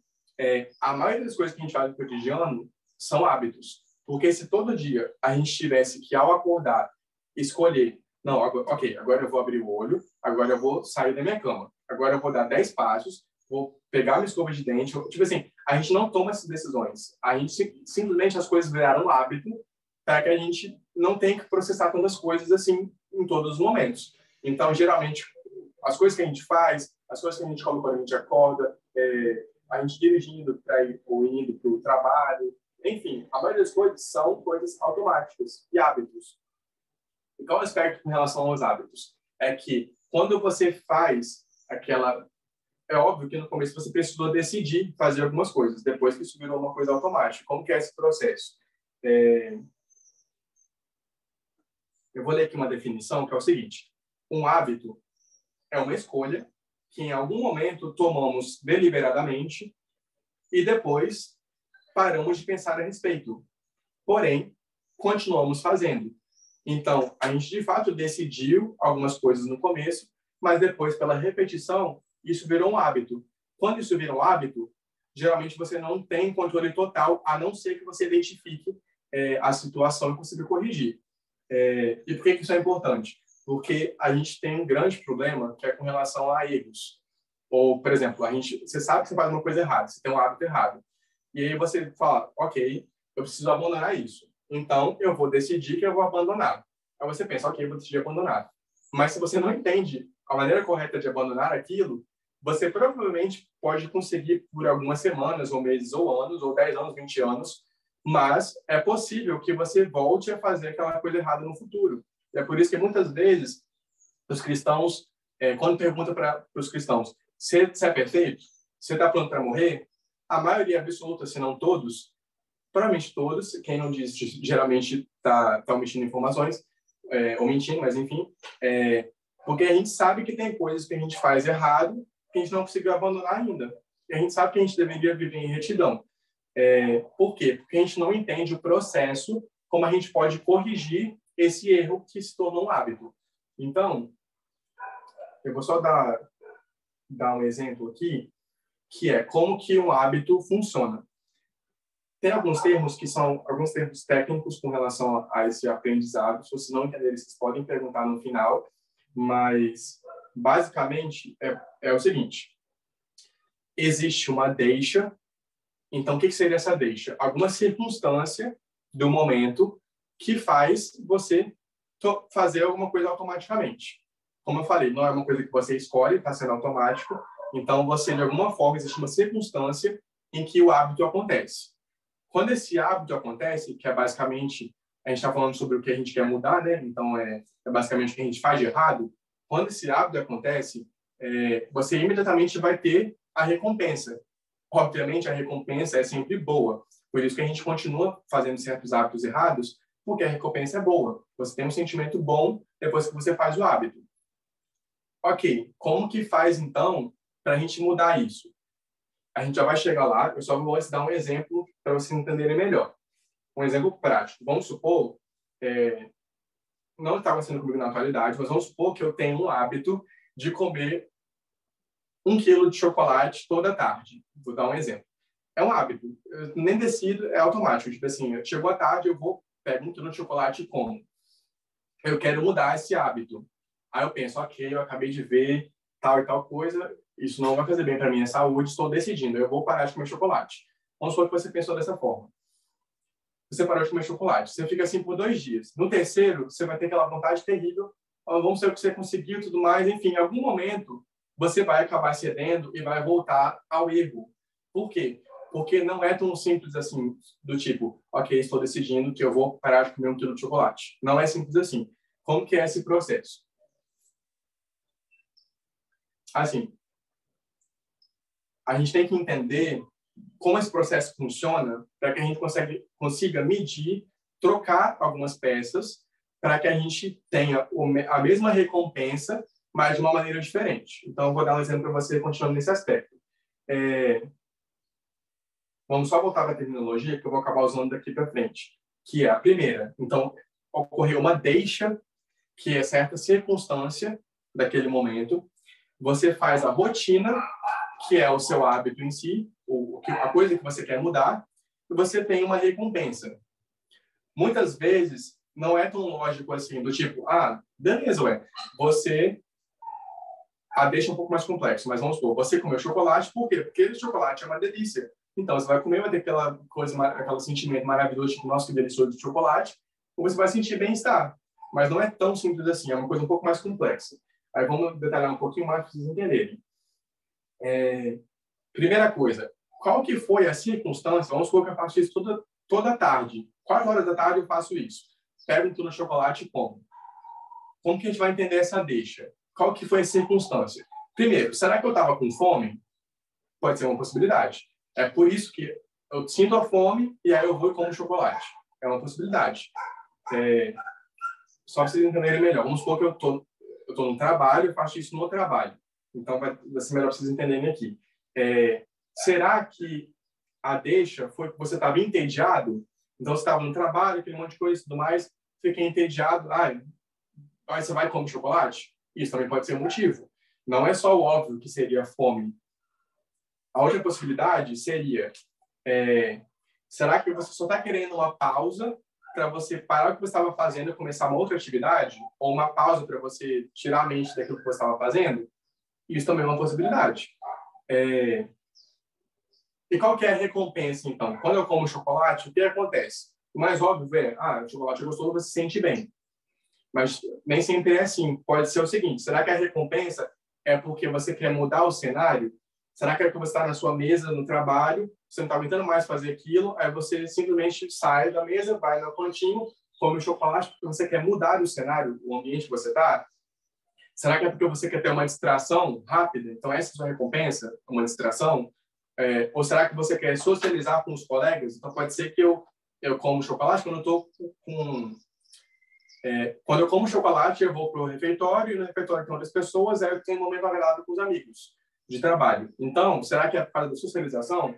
a maioria das coisas que a gente faz no cotidiano são hábitos. Porque se todo dia a gente tivesse que, ao acordar, escolher Não, agora, ok, agora eu vou abrir o olho, agora eu vou sair da minha cama, agora eu vou dar 10 passos, vou pegar minha escova de dente. Tipo assim, a gente não toma essas decisões. A gente simplesmente as coisas viraram um hábito para que a gente não tenha que processar tantas coisas assim em todos os momentos. Então, geralmente, as coisas que a gente faz, as coisas que a gente come quando a gente acorda, a gente dirigindo para ir ou indo para o trabalho, enfim, a maioria das coisas são coisas automáticas e hábitos. E qual aspecto com relação aos hábitos? É que quando você faz aquela... É óbvio que no começo você precisou decidir fazer algumas coisas, depois que isso virou uma coisa automática. Como que é esse processo? Eu vou ler aqui uma definição que é o seguinte: um hábito é uma escolha que em algum momento tomamos deliberadamente e depois paramos de pensar a respeito. Porém, continuamos fazendo. Então, a gente de fato decidiu algumas coisas no começo, mas depois, pela repetição, isso virou um hábito. Quando isso vira um hábito, geralmente você não tem controle total, a não ser que você identifique a situação e consiga corrigir. E por que isso é importante? Porque a gente tem um grande problema que é com relação a erros. Ou, por exemplo, você sabe que você faz uma coisa errada, você tem um hábito errado. E aí você fala, ok, eu preciso abandonar isso. Então, eu vou decidir que eu vou abandonar. Aí você pensa, ok, eu vou decidir abandonar. Mas se você não entende a maneira correta de abandonar aquilo, você provavelmente pode conseguir por algumas semanas, ou meses, ou anos, ou 10 anos, 20 anos, mas é possível que você volte a fazer aquela coisa errada no futuro. E é por isso que muitas vezes os cristãos, quando perguntam para os cristãos, você é perfeito? Você está pronto para morrer? A maioria absoluta, se não todos, provavelmente todos, quem não diz geralmente está omitindo informações, ou mentindo, mas enfim, porque a gente sabe que tem coisas que a gente faz errado que a gente não conseguiu abandonar ainda. E a gente sabe que a gente deveria viver em retidão. Por quê? Porque a gente não entende o processo, como a gente pode corrigir esse erro que se tornou um hábito. Então, eu vou só dar um exemplo aqui, que é como que um hábito funciona. Tem alguns termos que são alguns termos técnicos com relação a esse aprendizado. Se vocês não entenderem, vocês podem perguntar no final. Mas, basicamente, é o seguinte. Existe uma deixa. Então, o que seria essa deixa? Alguma circunstância do momento que faz você fazer alguma coisa automaticamente. Como eu falei, não é uma coisa que você escolhe, está sendo automático. Então, você, de alguma forma, existe uma circunstância em que o hábito acontece. Quando esse hábito acontece, que é basicamente, a gente está falando sobre o que a gente quer mudar, né? Então, é basicamente o que a gente faz de errado. Quando esse hábito acontece, você imediatamente vai ter a recompensa. Obviamente, a recompensa é sempre boa. Por isso que a gente continua fazendo certos hábitos errados, porque a recompensa é boa. Você tem um sentimento bom depois que você faz o hábito. Ok, como que faz, então, para a gente mudar isso? A gente já vai chegar lá, eu só vou dar um exemplo para vocês entenderem melhor. Um exemplo prático. Vamos supor, não está acontecendo comigo na atualidade, mas vamos supor que eu tenho um hábito de comer 1 quilo de chocolate toda tarde. Vou dar um exemplo. É um hábito. Eu nem decido, é automático. Tipo assim, chegou a tarde, eu pego 1 quilo de chocolate e como. Eu quero mudar esse hábito. Aí eu penso, ok, eu acabei de ver tal e tal coisa, isso não vai fazer bem para minha saúde, estou decidindo, eu vou parar de comer chocolate. Vamos supor que você pensou dessa forma. Você parou de comer chocolate, você fica assim por 2 dias. No terceiro, você vai ter aquela vontade terrível, vamos ver o que você conseguiu e tudo mais, enfim, em algum momento você vai acabar cedendo e vai voltar ao erro. Por quê? Porque não é tão simples assim, do tipo, ok, estou decidindo que eu vou parar de comer 1 quilo de chocolate. Não é simples assim. Como que é esse processo? Assim, a gente tem que entender como esse processo funciona para que a gente consiga medir, trocar algumas peças para que a gente tenha a mesma recompensa, mas de uma maneira diferente. Então, eu vou dar um exemplo para você, continuando nesse aspecto. Vamos só voltar para a terminologia, que eu vou acabar usando daqui para frente, que é a primeira. Então, ocorreu uma deixa, que é certa circunstância daquele momento. Você faz a rotina, que é o seu hábito em si, a coisa que você quer mudar, e você tem uma recompensa. Muitas vezes, não é tão lógico assim, do tipo, beleza, você... deixa um pouco mais complexo, mas vamos supor, você comeu chocolate, por quê? Porque o chocolate é uma delícia. Então, você vai comer, vai ter aquela coisa, aquele sentimento maravilhoso, tipo, nossa, que delicioso de chocolate, ou você vai sentir bem-estar. Mas não é tão simples assim, é uma coisa um pouco mais complexa. Aí vamos detalhar um pouquinho mais para vocês entenderem. Primeira coisa, qual que foi a circunstância? Vamos supor que eu faço isso toda tarde. Quais horas da tarde eu faço isso? Pego um quilo de chocolate e como. Como que a gente vai entender essa deixa? Qual que foi a circunstância? Primeiro, será que eu estava com fome? Pode ser uma possibilidade. É por isso que eu sinto a fome e aí eu vou e como chocolate. É uma possibilidade. Só para vocês entenderem melhor. Vamos supor que eu tô no trabalho, eu faço isso no trabalho. Então, vai ser melhor para vocês entenderem aqui. Será que a deixa foi que você estava entediado? Então, você estava no trabalho, aquele monte de coisa e tudo mais, fiquei entediado. Aí você vai e come chocolate? Isso também pode ser um motivo. Não é só o óbvio que seria fome. A outra possibilidade seria, será que você só está querendo uma pausa para você parar o que você estava fazendo e começar uma outra atividade? Ou uma pausa para você tirar a mente daquilo que você estava fazendo? Isso também é uma possibilidade. E qual que é a recompensa, então? Quando eu como chocolate, o que acontece? O mais óbvio é, o chocolate é gostoso, você se sente bem. Mas nem sempre é assim. Pode ser o seguinte, será que a recompensa é porque você quer mudar o cenário? Será que é porque você está na sua mesa, no trabalho, você não está aguentando mais fazer aquilo, aí você simplesmente sai da mesa, vai no cantinho, come o chocolate porque você quer mudar o cenário, o ambiente que você está? Será que é porque você quer ter uma distração rápida? Então, essa é a sua recompensa, uma distração? Ou será que você quer socializar com os colegas? Então, pode ser que eu como chocolate quando eu estou com... quando eu como chocolate, eu vou para o refeitório, e no refeitório tem outras pessoas, aí eu tenho um momento agradável com os amigos de trabalho. Então, será que é por causa da socialização?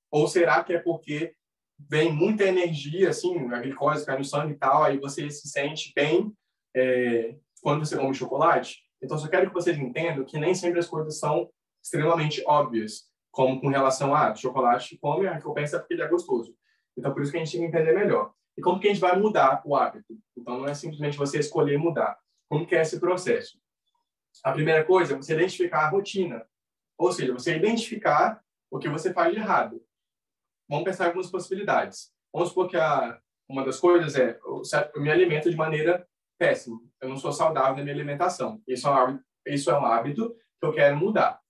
Ou será que é porque vem muita energia, assim, a glicose cai no sangue e tal, aí você se sente bem quando você come chocolate? Então, só quero que vocês entendam que nem sempre as coisas são extremamente óbvias, como com relação a chocolate come, a recompensa é porque ele é gostoso. Então, por isso que a gente tem que entender melhor. E como que a gente vai mudar o hábito? Então, não é simplesmente você escolher mudar. Como que é esse processo? A primeira coisa é você identificar a rotina. Ou seja, você identificar o que você faz de errado. Vamos pensar em algumas possibilidades. Vamos supor que uma das coisas eu me alimento de maneira péssima. Eu não sou saudável na minha alimentação. Isso é um hábito que eu quero mudar.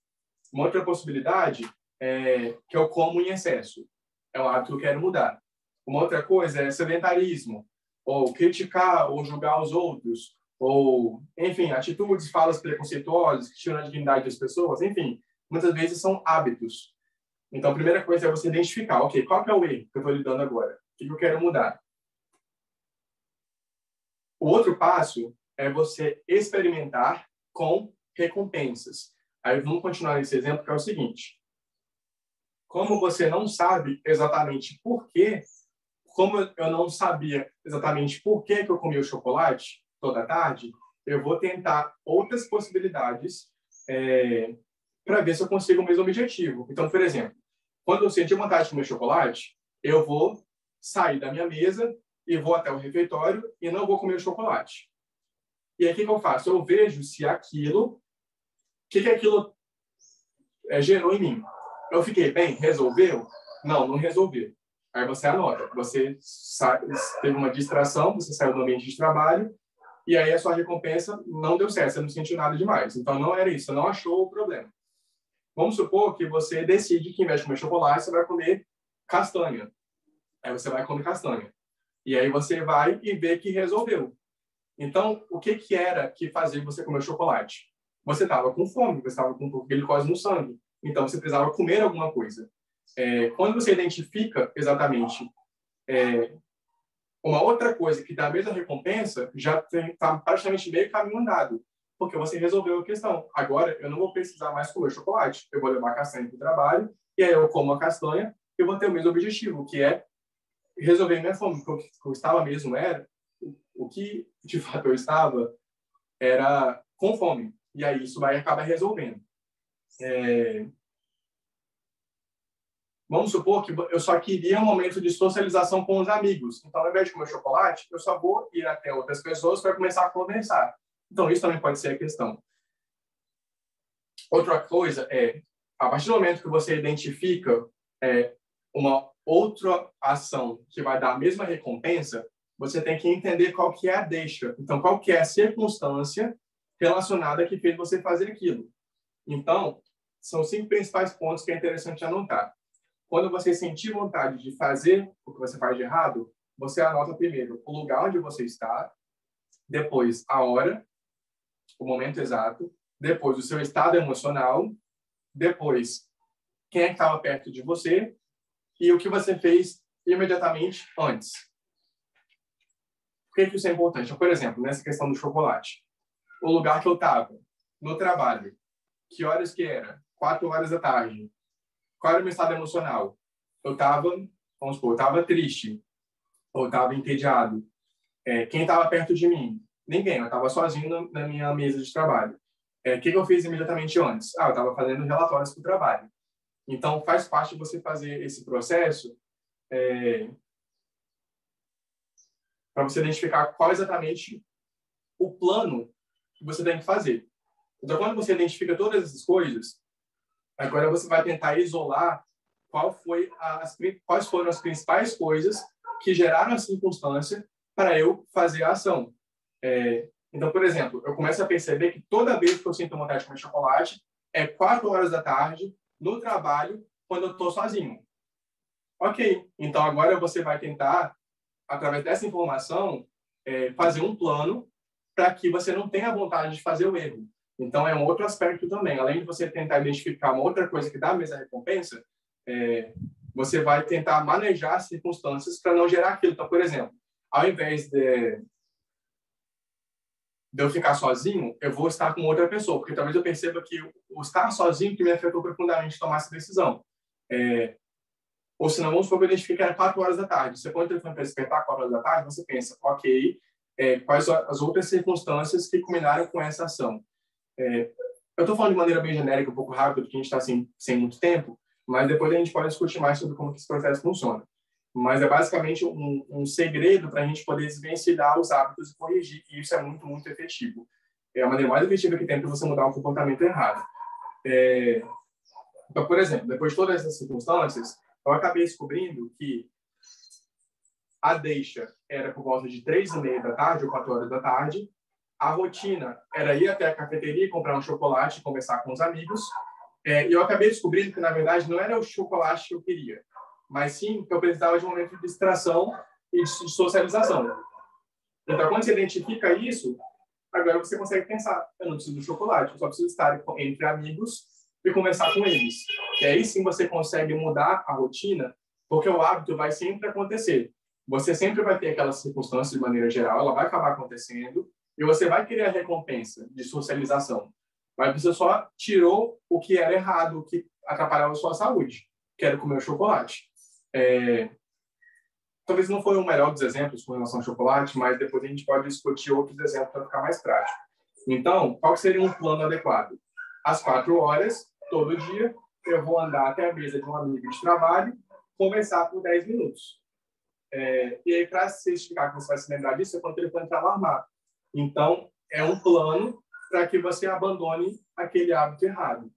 Uma outra possibilidade é que eu como em excesso. É um hábito que eu quero mudar. Uma outra coisa é sedentarismo, ou criticar ou julgar os outros, ou, enfim, atitudes, falas preconceituosas que tiram a dignidade das pessoas, enfim, muitas vezes são hábitos. Então, a primeira coisa é você identificar, ok, qual que é o erro que eu estou lidando agora? O que eu quero mudar? O outro passo é você experimentar com recompensas. Aí vamos continuar nesse exemplo, que é o seguinte. Como você não sabe exatamente por quê, como eu não sabia exatamente por que eu comia o chocolate toda tarde, eu vou tentar outras possibilidades para ver se eu consigo o mesmo objetivo. Então, por exemplo, quando eu sentir vontade de comer chocolate, eu vou sair da minha mesa e vou até o refeitório e não vou comer o chocolate. E aí, o que eu faço? Eu vejo se aquilo... O que aquilo gerou em mim? Eu fiquei bem? Resolveu? Não, não resolveu. Aí você anota. Você teve uma distração, você saiu do ambiente de trabalho, e aí a sua recompensa não deu certo, você não sentiu nada demais. Então, não era isso, você não achou o problema. Vamos supor que você decide que, em vez de comer chocolate, você vai comer castanha. Aí você vai comer castanha. E aí você vai e vê que resolveu. Então, o que era que fazia você comer chocolate? Você estava com fome, você estava com glicose no sangue. Então, você precisava comer alguma coisa. Quando você identifica exatamente uma outra coisa que dá a mesma recompensa, já está praticamente meio caminho andado. Porque você resolveu a questão. Agora, eu não vou precisar mais comer chocolate. Eu vou levar castanha para o trabalho, e aí eu como a castanha e vou ter o mesmo objetivo, que é resolver minha fome. O que eu estava mesmo o que de fato eu estava era com fome. E aí isso vai acabar resolvendo. Vamos supor que eu só queria um momento de socialização com os amigos. Então, ao invés de comer chocolate, eu só vou ir até outras pessoas para começar a conversar. Então, isso também pode ser a questão. Outra coisa é, a partir do momento que você identifica uma outra ação que vai dar a mesma recompensa, você tem que entender qual que é a deixa. Então, qual que é a circunstância relacionada que fez você fazer aquilo. Então, são 5 principais pontos que é interessante anotar. Quando você sentir vontade de fazer o que você faz de errado, você anota primeiro o lugar onde você está, depois a hora, o momento exato, depois o seu estado emocional, depois quem é que estava perto de você e o que você fez imediatamente antes. Por que isso é importante? Por exemplo, nessa questão do chocolate. O lugar que eu estava, no trabalho, que horas que era? 4 horas da tarde. Qual era o meu estado emocional? Eu estava, vamos supor, eu estava triste, ou estava entediado. Quem estava perto de mim? Ninguém, eu estava sozinho na minha mesa de trabalho. O que eu fiz imediatamente antes? Eu estava fazendo relatórios para o trabalho. Então, faz parte de você fazer esse processo para você identificar qual exatamente o plano que você tem que fazer. Então, quando você identifica todas essas coisas, agora você vai tentar isolar quais foram as principais coisas que geraram a circunstância para eu fazer a ação. Então, por exemplo, eu começo a perceber que toda vez que eu sinto vontade de comer chocolate, é 4 horas da tarde, no trabalho, quando eu estou sozinho. Ok, então agora você vai tentar, através dessa informação, fazer um plano para que você não tenha vontade de fazer o erro. Então, é um outro aspecto também. Além de você tentar identificar uma outra coisa que dá a mesma recompensa, você vai tentar manejar as circunstâncias para não gerar aquilo. Então, por exemplo, ao invés de eu ficar sozinho, eu vou estar com outra pessoa, porque talvez eu perceba que o estar sozinho que me afetou profundamente tomar essa decisão. Ou se não, vamos supor que eu identifique era 4 horas da tarde. Você põe o telefone para despertar 4 horas da tarde, você pensa, ok, quais as outras circunstâncias que culminaram com essa ação? Eu estou falando de maneira bem genérica, um pouco rápido, porque a gente está sem muito tempo, mas depois a gente pode discutir mais sobre como que esse processo funciona. Mas é basicamente um segredo para a gente poder desvencilhar os hábitos e corrigir, e isso é muito, muito efetivo. É a maneira mais efetiva que tem para você mudar um comportamento errado. Então, por exemplo, depois de todas essas circunstâncias, eu acabei descobrindo que a deixa era por volta de 3h30 da tarde ou 4 horas da tarde, a rotina era ir até a cafeteria, comprar um chocolate e conversar com os amigos, e eu acabei descobrindo que, na verdade, não era o chocolate que eu queria, mas sim que eu precisava de um momento de distração e de socialização. Então, quando você identifica isso, agora você consegue pensar, eu não preciso do chocolate, eu só preciso estar entre amigos e conversar com eles. E aí sim você consegue mudar a rotina, porque o hábito vai sempre acontecer. Você sempre vai ter aquelas circunstâncias de maneira geral, ela vai acabar acontecendo, e você vai querer a recompensa de socialização. Mas você só tirou o que era errado, o que atrapalhava a sua saúde, que era comer o chocolate. Talvez não foi o melhor dos exemplos com relação ao chocolate, mas depois a gente pode discutir outros exemplos para ficar mais prático. Então, qual seria um plano adequado? Às 4 horas, todo dia, eu vou andar até a mesa de um amigo de trabalho, conversar por 10 minutos. E aí, para certificar que você vai se lembrar disso, é quando o telefone está alarmado. Então, é um plano para que você abandone aquele hábito errado.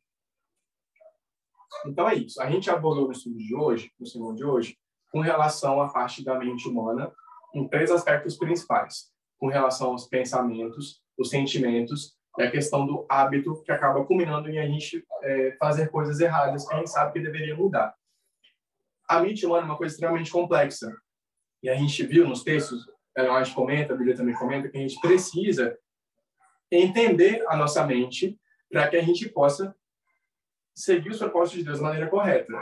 Então, é isso. A gente abordou no estudo de hoje, no segundo de hoje, com relação à parte da mente humana, em 3 aspectos principais. Com relação aos pensamentos, os sentimentos e a questão do hábito, que acaba culminando em a gente fazer coisas erradas que a gente sabe que deveria mudar. A mente humana é uma coisa extremamente complexa. E a gente viu nos textos, a gente comenta, a Bíblia também comenta, que a gente precisa entender a nossa mente para que a gente possa seguir os propósitos de Deus de maneira correta.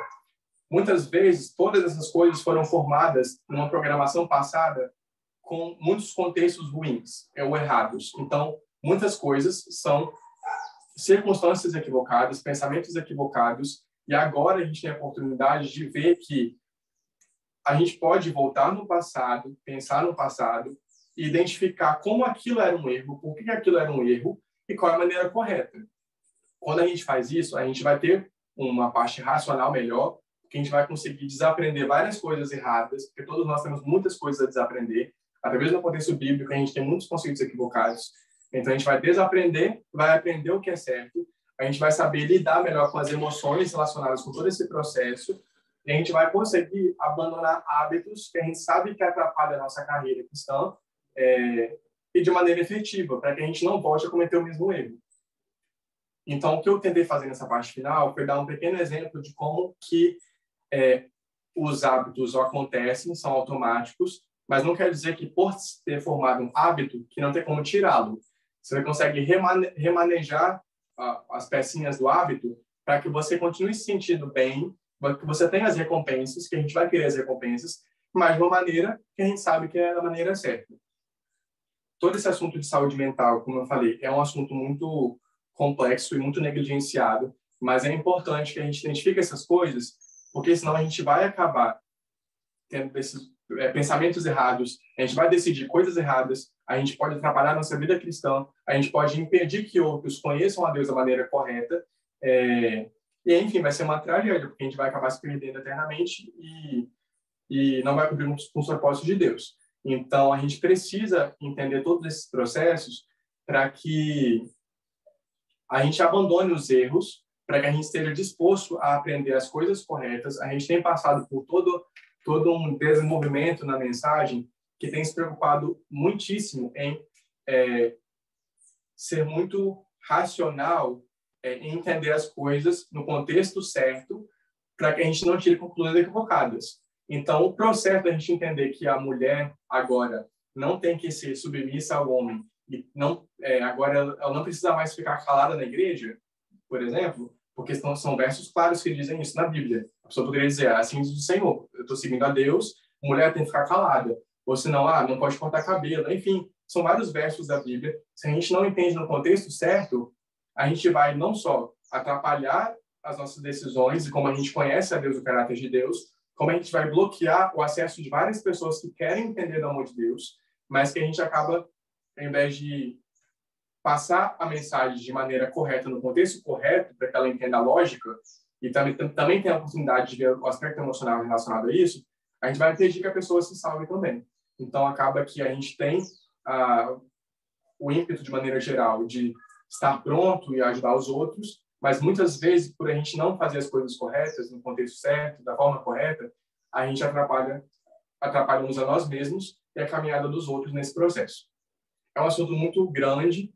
Muitas vezes, todas essas coisas foram formadas numa programação passada com muitos contextos ruins ou errados. Então, muitas coisas são circunstâncias equivocadas, pensamentos equivocados, e agora a gente tem a oportunidade de ver que a gente pode voltar no passado, pensar no passado, e identificar como aquilo era um erro, por que aquilo era um erro e qual é a maneira correta. Quando a gente faz isso, a gente vai ter uma parte racional melhor, que a gente vai conseguir desaprender várias coisas erradas, porque todos nós temos muitas coisas a desaprender. Até mesmo no contexto bíblico, a gente tem muitos conceitos equivocados. Então, a gente vai desaprender, vai aprender o que é certo, a gente vai saber lidar melhor com as emoções relacionadas com todo esse processo, e a gente vai conseguir abandonar hábitos que a gente sabe que atrapalham a nossa carreira cristã, e de maneira efetiva, para que a gente não volte a cometer o mesmo erro. Então, o que eu tentei fazer nessa parte final foi dar um pequeno exemplo de como que os hábitos acontecem, são automáticos, mas não quer dizer que por ter formado um hábito, que não tem como tirá-lo. Você consegue remanejar as pecinhas do hábito para que você continue se sentindo bem, para que você tenha as recompensas, que a gente vai querer as recompensas, mas de uma maneira que a gente sabe que é a maneira certa. Todo esse assunto de saúde mental, como eu falei, é um assunto muito complexo e muito negligenciado, mas é importante que a gente identifique essas coisas, porque senão a gente vai acabar tendo esses pensamentos errados, a gente vai decidir coisas erradas, a gente pode atrapalhar nossa vida cristã, a gente pode impedir que outros conheçam a Deus da maneira correta, e enfim, vai ser uma tragédia, porque a gente vai acabar se perdendo eternamente e não vai cumprir com os propósitos de Deus. Então, a gente precisa entender todos esses processos para que a gente abandone os erros, para que a gente esteja disposto a aprender as coisas corretas. A gente tem passado por todo um desenvolvimento na mensagem que tem se preocupado muitíssimo em ser muito racional, em entender as coisas no contexto certo, para que a gente não tire conclusões equivocadas. Então, o processo da gente entender que a mulher agora não tem que ser submissa ao homem e não agora ela não precisa mais ficar calada na igreja, por exemplo, porque são versos claros que dizem isso na Bíblia. A pessoa poderia dizer, assim diz o Senhor, eu estou seguindo a Deus, mulher tem que ficar calada, ou senão, não pode cortar cabelo, enfim, são vários versos da Bíblia. Se a gente não entende no contexto certo, a gente vai não só atrapalhar as nossas decisões e como a gente conhece a Deus, o caráter de Deus, como a gente vai bloquear o acesso de várias pessoas que querem entender do amor de Deus, mas que a gente acaba, ao invés de passar a mensagem de maneira correta, no contexto correto, para que ela entenda a lógica, e também tem a oportunidade de ver o aspecto emocional relacionado a isso, a gente vai impedir que a pessoa se salve também. Então, acaba que a gente tem o ímpeto, de maneira geral, de estar pronto e ajudar os outros, mas muitas vezes, por a gente não fazer as coisas corretas, no contexto certo, da forma correta, a gente atrapalhamos a nós mesmos e a caminhada dos outros nesse processo. É um assunto muito grande,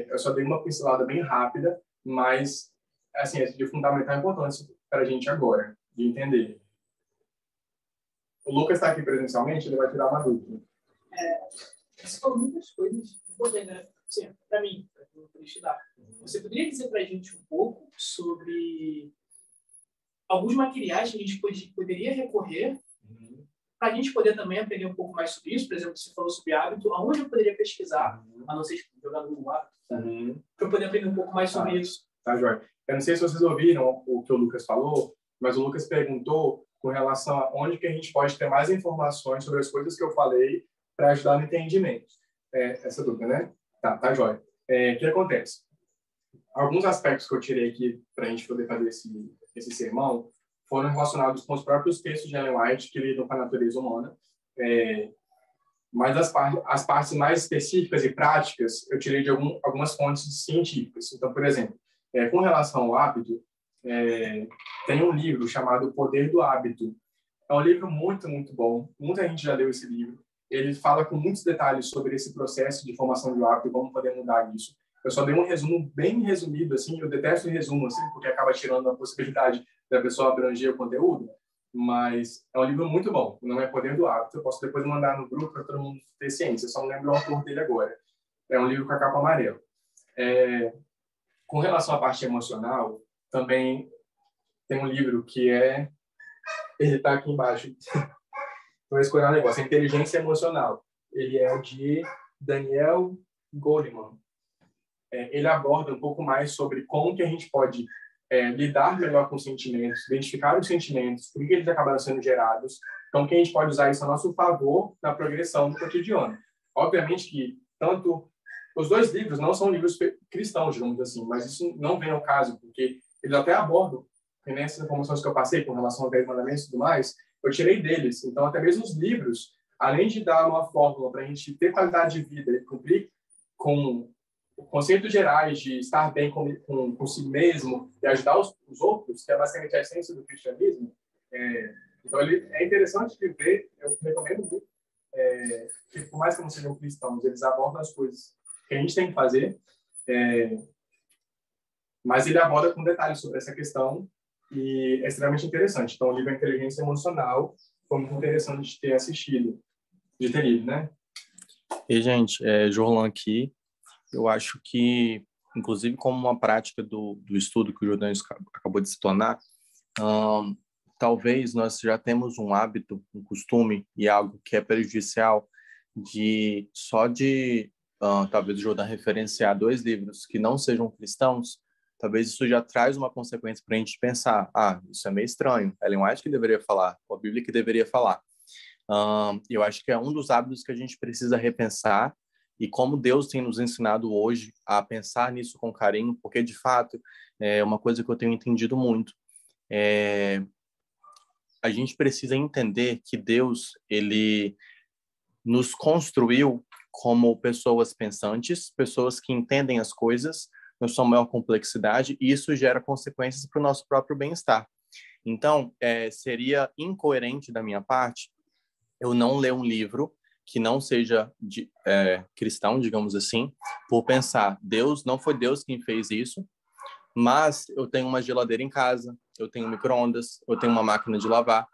eu só dei uma pincelada bem rápida, mas assim, é de fundamental importância para a gente agora, de entender. O Lucas está aqui presencialmente, ele vai tirar uma dúvida. Você falou muitas coisas importantes, né? Sim, para mim, para eu poder estudar. Você poderia dizer para a gente um pouco sobre alguns materiais que a gente poderia recorrer para a gente poder também aprender um pouco mais sobre isso? Por exemplo, você falou sobre hábito, aonde eu poderia pesquisar, a não ser jogando no hábito, para eu poder aprender um pouco mais sobre isso? Tá, Jorge. Eu não sei se vocês ouviram o que o Lucas falou, mas o Lucas perguntou com relação a onde que a gente pode ter mais informações sobre as coisas que eu falei para ajudar no entendimento. Essa dúvida, né? Tá, Jorge. O que acontece? Alguns aspectos que eu tirei aqui para a gente poder fazer esse sermão foram relacionados com os próprios textos de Ellen White que lidam com a natureza humana, mas as partes mais específicas e práticas eu tirei de algumas fontes científicas. Então, por exemplo, com relação ao hábito, tem um livro chamado O Poder do Hábito. É um livro muito, muito bom. Muita gente já leu esse livro. Ele fala com muitos detalhes sobre esse processo de formação de hábito e como poder mudar isso. Eu só dei um resumo bem resumido, assim. Eu detesto resumo, assim, porque acaba tirando a possibilidade da pessoa abranger o conteúdo. Mas é um livro muito bom. Não é Poder do Hábito. Eu posso depois mandar no grupo para todo mundo ter ciência. Eu só não lembro o autor dele agora. É um livro com a capa amarela. Com relação à parte emocional, também tem um livro que ele está aqui embaixo. Vou escolher um negócio. A Inteligência Emocional. Ele é o de Daniel Goleman. Ele aborda um pouco mais sobre como que a gente pode lidar melhor com os sentimentos, identificar os sentimentos, por que eles acabaram sendo gerados, como que a gente pode usar isso a nosso favor na progressão do cotidiano. Obviamente que tanto os dois livros não são livros cristãos, digamos assim, mas isso não vem ao caso, porque eles até abordam nessas informações que eu passei com relação aos 10 mandamentos e tudo mais, eu tirei deles. Então, até mesmo os livros, além de dar uma fórmula para a gente ter qualidade de vida e cumprir com conceitos gerais de estar bem consigo mesmo e ajudar os outros, que é basicamente a essência do cristianismo, então ele é interessante de ver, eu recomendo muito, que por mais que não sejam cristãos, eles abordam as coisas que a gente tem que fazer, mas ele aborda com detalhes sobre essa questão e é extremamente interessante. Então, o livro Inteligência Emocional foi muito interessante de ter assistido, de ter lido, né? E, gente, Jorlan aqui, eu acho que, inclusive, como uma prática do estudo que o Jordão acabou de se tornar, talvez nós já temos um hábito, um costume e algo que é prejudicial talvez o Jordão referenciar 2 livros que não sejam cristãos. Talvez isso já traz uma consequência para a gente pensar, isso é meio estranho, Ellen White que deveria falar, ou a Bíblia que deveria falar. Eu acho que é um dos hábitos que a gente precisa repensar e como Deus tem nos ensinado hoje a pensar nisso com carinho, porque, de fato, é uma coisa que eu tenho entendido muito. A gente precisa entender que Deus, ele nos construiu como pessoas pensantes, pessoas que entendem as coisas na sua maior complexidade, e isso gera consequências para o nosso próprio bem-estar. Então, seria incoerente da minha parte eu não ler um livro que não seja cristão, digamos assim, por pensar, não foi Deus quem fez isso, mas eu tenho uma geladeira em casa, eu tenho micro-ondas, eu tenho uma máquina de lavar,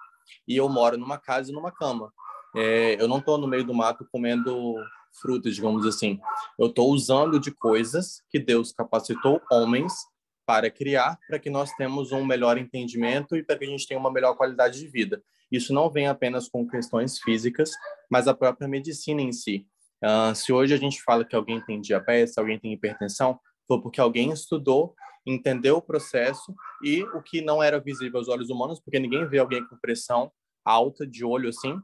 e eu moro numa casa e numa cama. Eu não estou no meio do mato comendo frutas, digamos assim. Eu estou usando de coisas que Deus capacitou homens para criar, para que nós tenhamos um melhor entendimento e para que a gente tenha uma melhor qualidade de vida. Isso não vem apenas com questões físicas, mas a própria medicina em si. Se hoje a gente fala que alguém tem diabetes, alguém tem hipertensão, foi porque alguém estudou, entendeu o processo e o que não era visível aos olhos humanos, porque ninguém vê alguém com pressão alta de olho assim,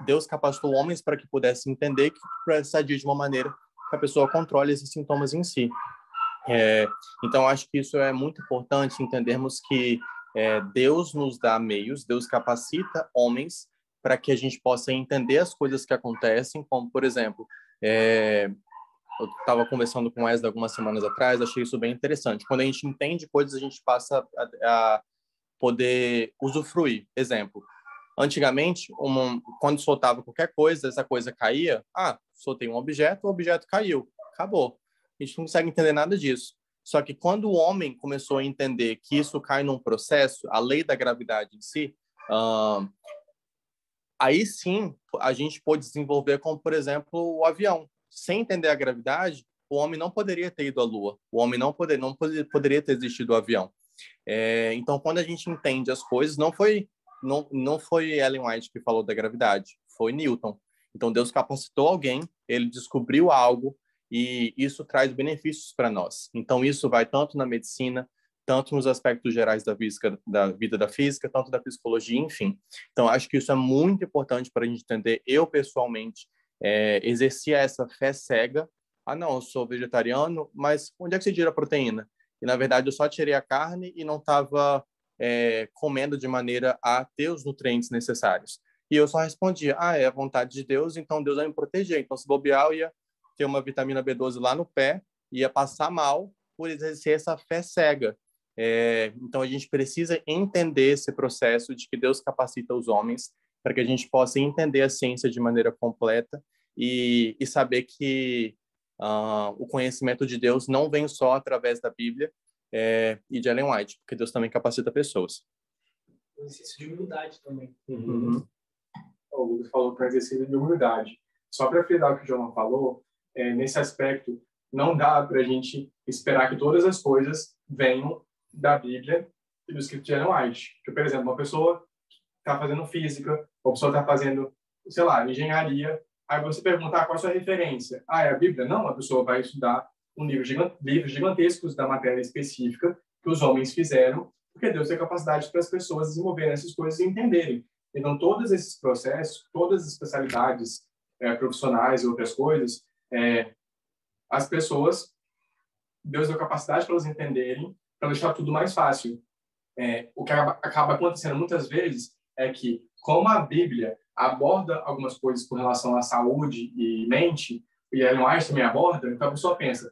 Deus capacitou homens para que pudessem entender que precisa agir de uma maneira que a pessoa controle esses sintomas em si. Então, acho que isso é muito importante, entendermos que Deus nos dá meios, Deus capacita homens para que a gente possa entender as coisas que acontecem, como, por exemplo, eu estava conversando com o Wesley algumas semanas atrás, achei isso bem interessante. Quando a gente entende coisas, a gente passa a poder usufruir. Exemplo, antigamente, quando soltava qualquer coisa, essa coisa caía, soltei um objeto, o objeto caiu, acabou. A gente não consegue entender nada disso. Só que quando o homem começou a entender que isso cai num processo, a lei da gravidade em si, aí sim a gente pôde desenvolver como, por exemplo, o avião. Sem entender a gravidade, o homem não poderia ter ido à Lua. O homem não poderia ter existido o avião. Então, quando a gente entende as coisas, não foi Ellen White que falou da gravidade, foi Newton. Então, Deus capacitou alguém, ele descobriu algo e isso traz benefícios para nós. Então, isso vai tanto na medicina, tanto nos aspectos gerais da vida da física, tanto da psicologia, enfim. Então, acho que isso é muito importante para a gente entender. Eu, pessoalmente, exercia essa fé cega. Não, eu sou vegetariano, mas onde é que se tira a proteína? E, na verdade, eu só tirei a carne e não estava comendo de maneira a ter os nutrientes necessários. E eu só respondia, é a vontade de Deus, então Deus vai me proteger. Então, se bobear, eu ia ter uma vitamina B12 lá no pé, ia passar mal por exercer essa fé cega. Então, a gente precisa entender esse processo de que Deus capacita os homens para que a gente possa entender a ciência de maneira completa e saber que o conhecimento de Deus não vem só através da Bíblia e de Ellen White, porque Deus também capacita pessoas. O exercício de humildade também. Uhum. O Lucas falou para o exercício de humildade. Só para frisar o que o João falou, nesse aspecto, não dá para a gente esperar que todas as coisas venham da Bíblia e do escrito de Ellen White. Porque, por exemplo, uma pessoa está fazendo física, uma pessoa está fazendo, sei lá, engenharia, aí você pergunta, qual é a sua referência? É a Bíblia? Não, a pessoa vai estudar livros gigantescos da matéria específica que os homens fizeram, porque Deus tem capacidade para as pessoas desenvolverem essas coisas e entenderem. Então, todos esses processos, todas as especialidades profissionais e outras coisas, as pessoas, Deus deu capacidade para elas entenderem, para deixar tudo mais fácil. O que acaba acontecendo muitas vezes é que, como a Bíblia aborda algumas coisas com relação à saúde e mente, e a Ellen White também aborda, então a pessoa pensa,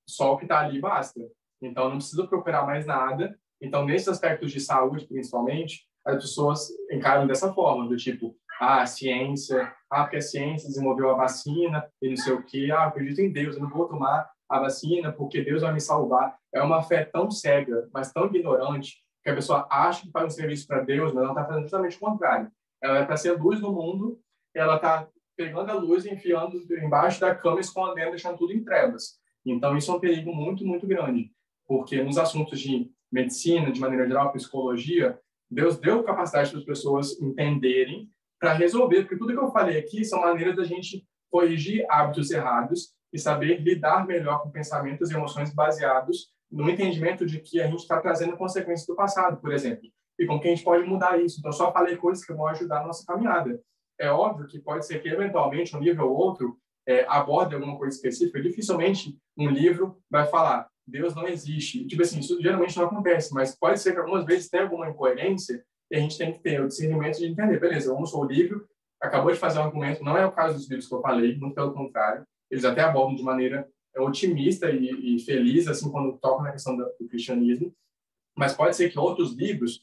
só o que está ali basta. Então, não precisa procurar mais nada. Então, nesses aspectos de saúde, principalmente, as pessoas encaram dessa forma, do tipo, a ciência, porque a ciência desenvolveu a vacina e não sei o quê, eu acredito em Deus, eu não vou tomar a vacina porque Deus vai me salvar. É uma fé tão cega, mas tão ignorante, que a pessoa acha que faz um serviço para Deus, mas ela está fazendo justamente o contrário. Ela é para ser luz no mundo, ela está pegando a luz e enfiando embaixo da cama, escondendo, deixando tudo em trevas. Então, isso é um perigo muito, muito grande, porque nos assuntos de medicina, de maneira geral, psicologia, Deus deu capacidade para as pessoas entenderem para resolver, porque tudo que eu falei aqui são maneiras da gente corrigir hábitos errados e saber lidar melhor com pensamentos e emoções baseados no entendimento de que a gente está trazendo consequências do passado, por exemplo, e como que a gente pode mudar isso. Então, só falei coisas que vão ajudar a nossa caminhada. É óbvio que pode ser que, eventualmente, um livro ou outro aborde alguma coisa específica. Dificilmente um livro vai falar Deus não existe. Tipo assim, isso geralmente não acontece, mas pode ser que algumas vezes tenha alguma incoerência e a gente tem que ter o discernimento de entender, beleza, vamos o livro acabou de fazer um argumento, não é o caso dos livros que eu falei, muito pelo contrário, eles até abordam de maneira otimista e feliz, assim, quando tocam na questão do cristianismo, mas pode ser que outros livros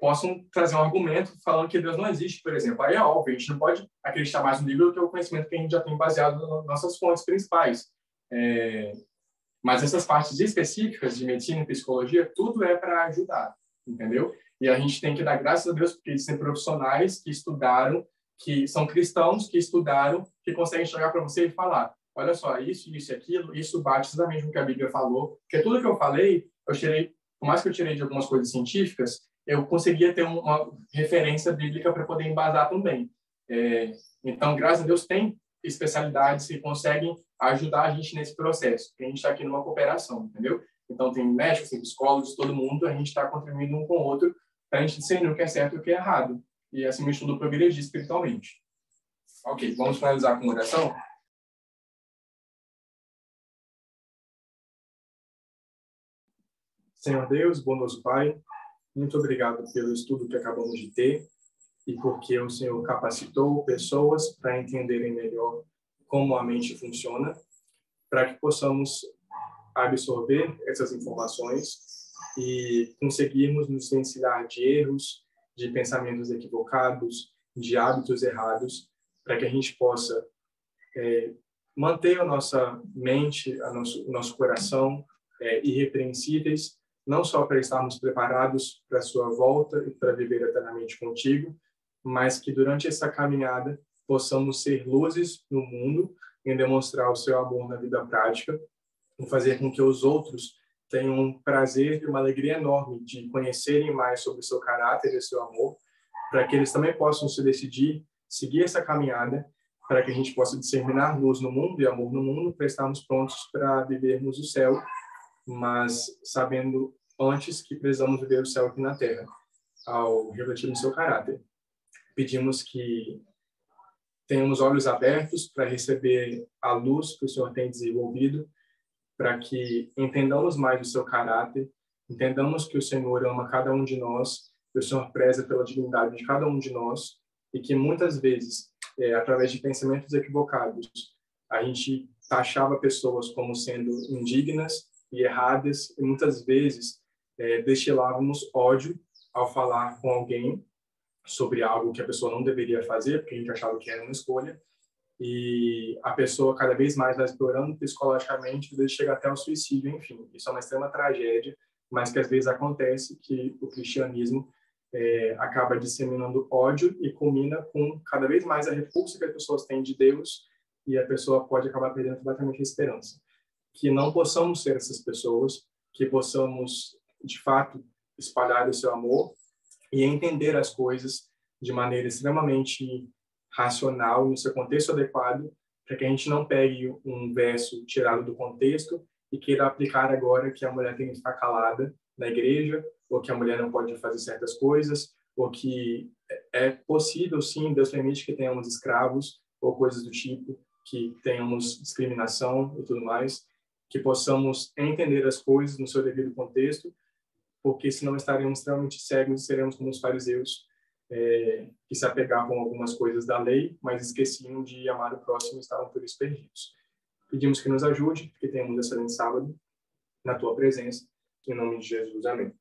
possam trazer um argumento falando que Deus não existe, por exemplo. Aí é óbvio, a gente não pode acreditar mais no livro do que o conhecimento que a gente já tem baseado nas nossas fontes principais. Mas essas partes específicas de medicina e psicologia, tudo é para ajudar, entendeu? E a gente tem que dar graças a Deus porque eles têm profissionais que estudaram, que são cristãos, que estudaram, que conseguem chegar para você e falar, olha só, isso e aquilo, isso bate exatamente com o que a Bíblia falou, porque tudo que eu falei, eu tirei, por mais que eu tirei de algumas coisas científicas, eu conseguia ter uma referência bíblica para poder embasar também. Então, graças a Deus, tem especialidades que conseguem ajudar a gente nesse processo, porque a gente está aqui numa cooperação, entendeu? Então, tem médicos, tem psicólogos, todo mundo, a gente está contribuindo um com o outro para a gente discernir o que é certo e o que é errado, e, acima de tudo, progredir espiritualmente. Ok, vamos finalizar com uma oração? Senhor Deus, bondoso Pai, muito obrigado pelo estudo que acabamos de ter e porque o Senhor capacitou pessoas para entenderem melhor como a mente funciona, para que possamos absorver essas informações e conseguirmos nos desvencilhar de erros, de pensamentos equivocados, de hábitos errados, para que a gente possa manter a nossa mente, o nosso coração irrepreensíveis, não só para estarmos preparados para a sua volta e para viver eternamente contigo, mas que durante essa caminhada possamos ser luzes no mundo em demonstrar o seu amor na vida prática, em fazer com que os outros tenham um prazer e uma alegria enorme de conhecerem mais sobre o seu caráter e o seu amor, para que eles também possam se decidir, seguir essa caminhada, para que a gente possa disseminar luz no mundo e amor no mundo, para estarmos prontos para vivermos o céu, mas sabendo antes que precisamos viver o céu aqui na Terra, ao refletir no seu caráter. Pedimos que tenhamos olhos abertos para receber a luz que o Senhor tem desenvolvido, para que entendamos mais o seu caráter, entendamos que o Senhor ama cada um de nós, que o Senhor preza pela dignidade de cada um de nós, e que muitas vezes, através de pensamentos equivocados, a gente taxava pessoas como sendo indignas e erradas, e muitas vezes destilávamos ódio ao falar com alguém sobre algo que a pessoa não deveria fazer, porque a gente achava que era uma escolha, e a pessoa cada vez mais vai explorando psicologicamente, às vezes chega até o suicídio, enfim. Isso é uma extrema tragédia, mas que às vezes acontece que o cristianismo acaba disseminando ódio e culmina com cada vez mais a repulsa que as pessoas têm de Deus e a pessoa pode acabar perdendo completamente a esperança. Que não possamos ser essas pessoas, que possamos, de fato, espalhar o seu amor e entender as coisas de maneira extremamente racional, no seu contexto adequado, para que a gente não pegue um verso tirado do contexto e queira aplicar agora que a mulher tem que ficar calada na igreja, ou que a mulher não pode fazer certas coisas, ou que é possível, sim, Deus permite que tenhamos escravos, ou coisas do tipo, que tenhamos discriminação e tudo mais, que possamos entender as coisas no seu devido contexto, porque senão estaremos extremamente cegos e seremos como os fariseus, que se apegavam a algumas coisas da lei, mas esqueciam de amar o próximo e estavam por isso perdidos. Pedimos que nos ajude, que tenhamos um excelente sábado na tua presença. Em nome de Jesus, amém.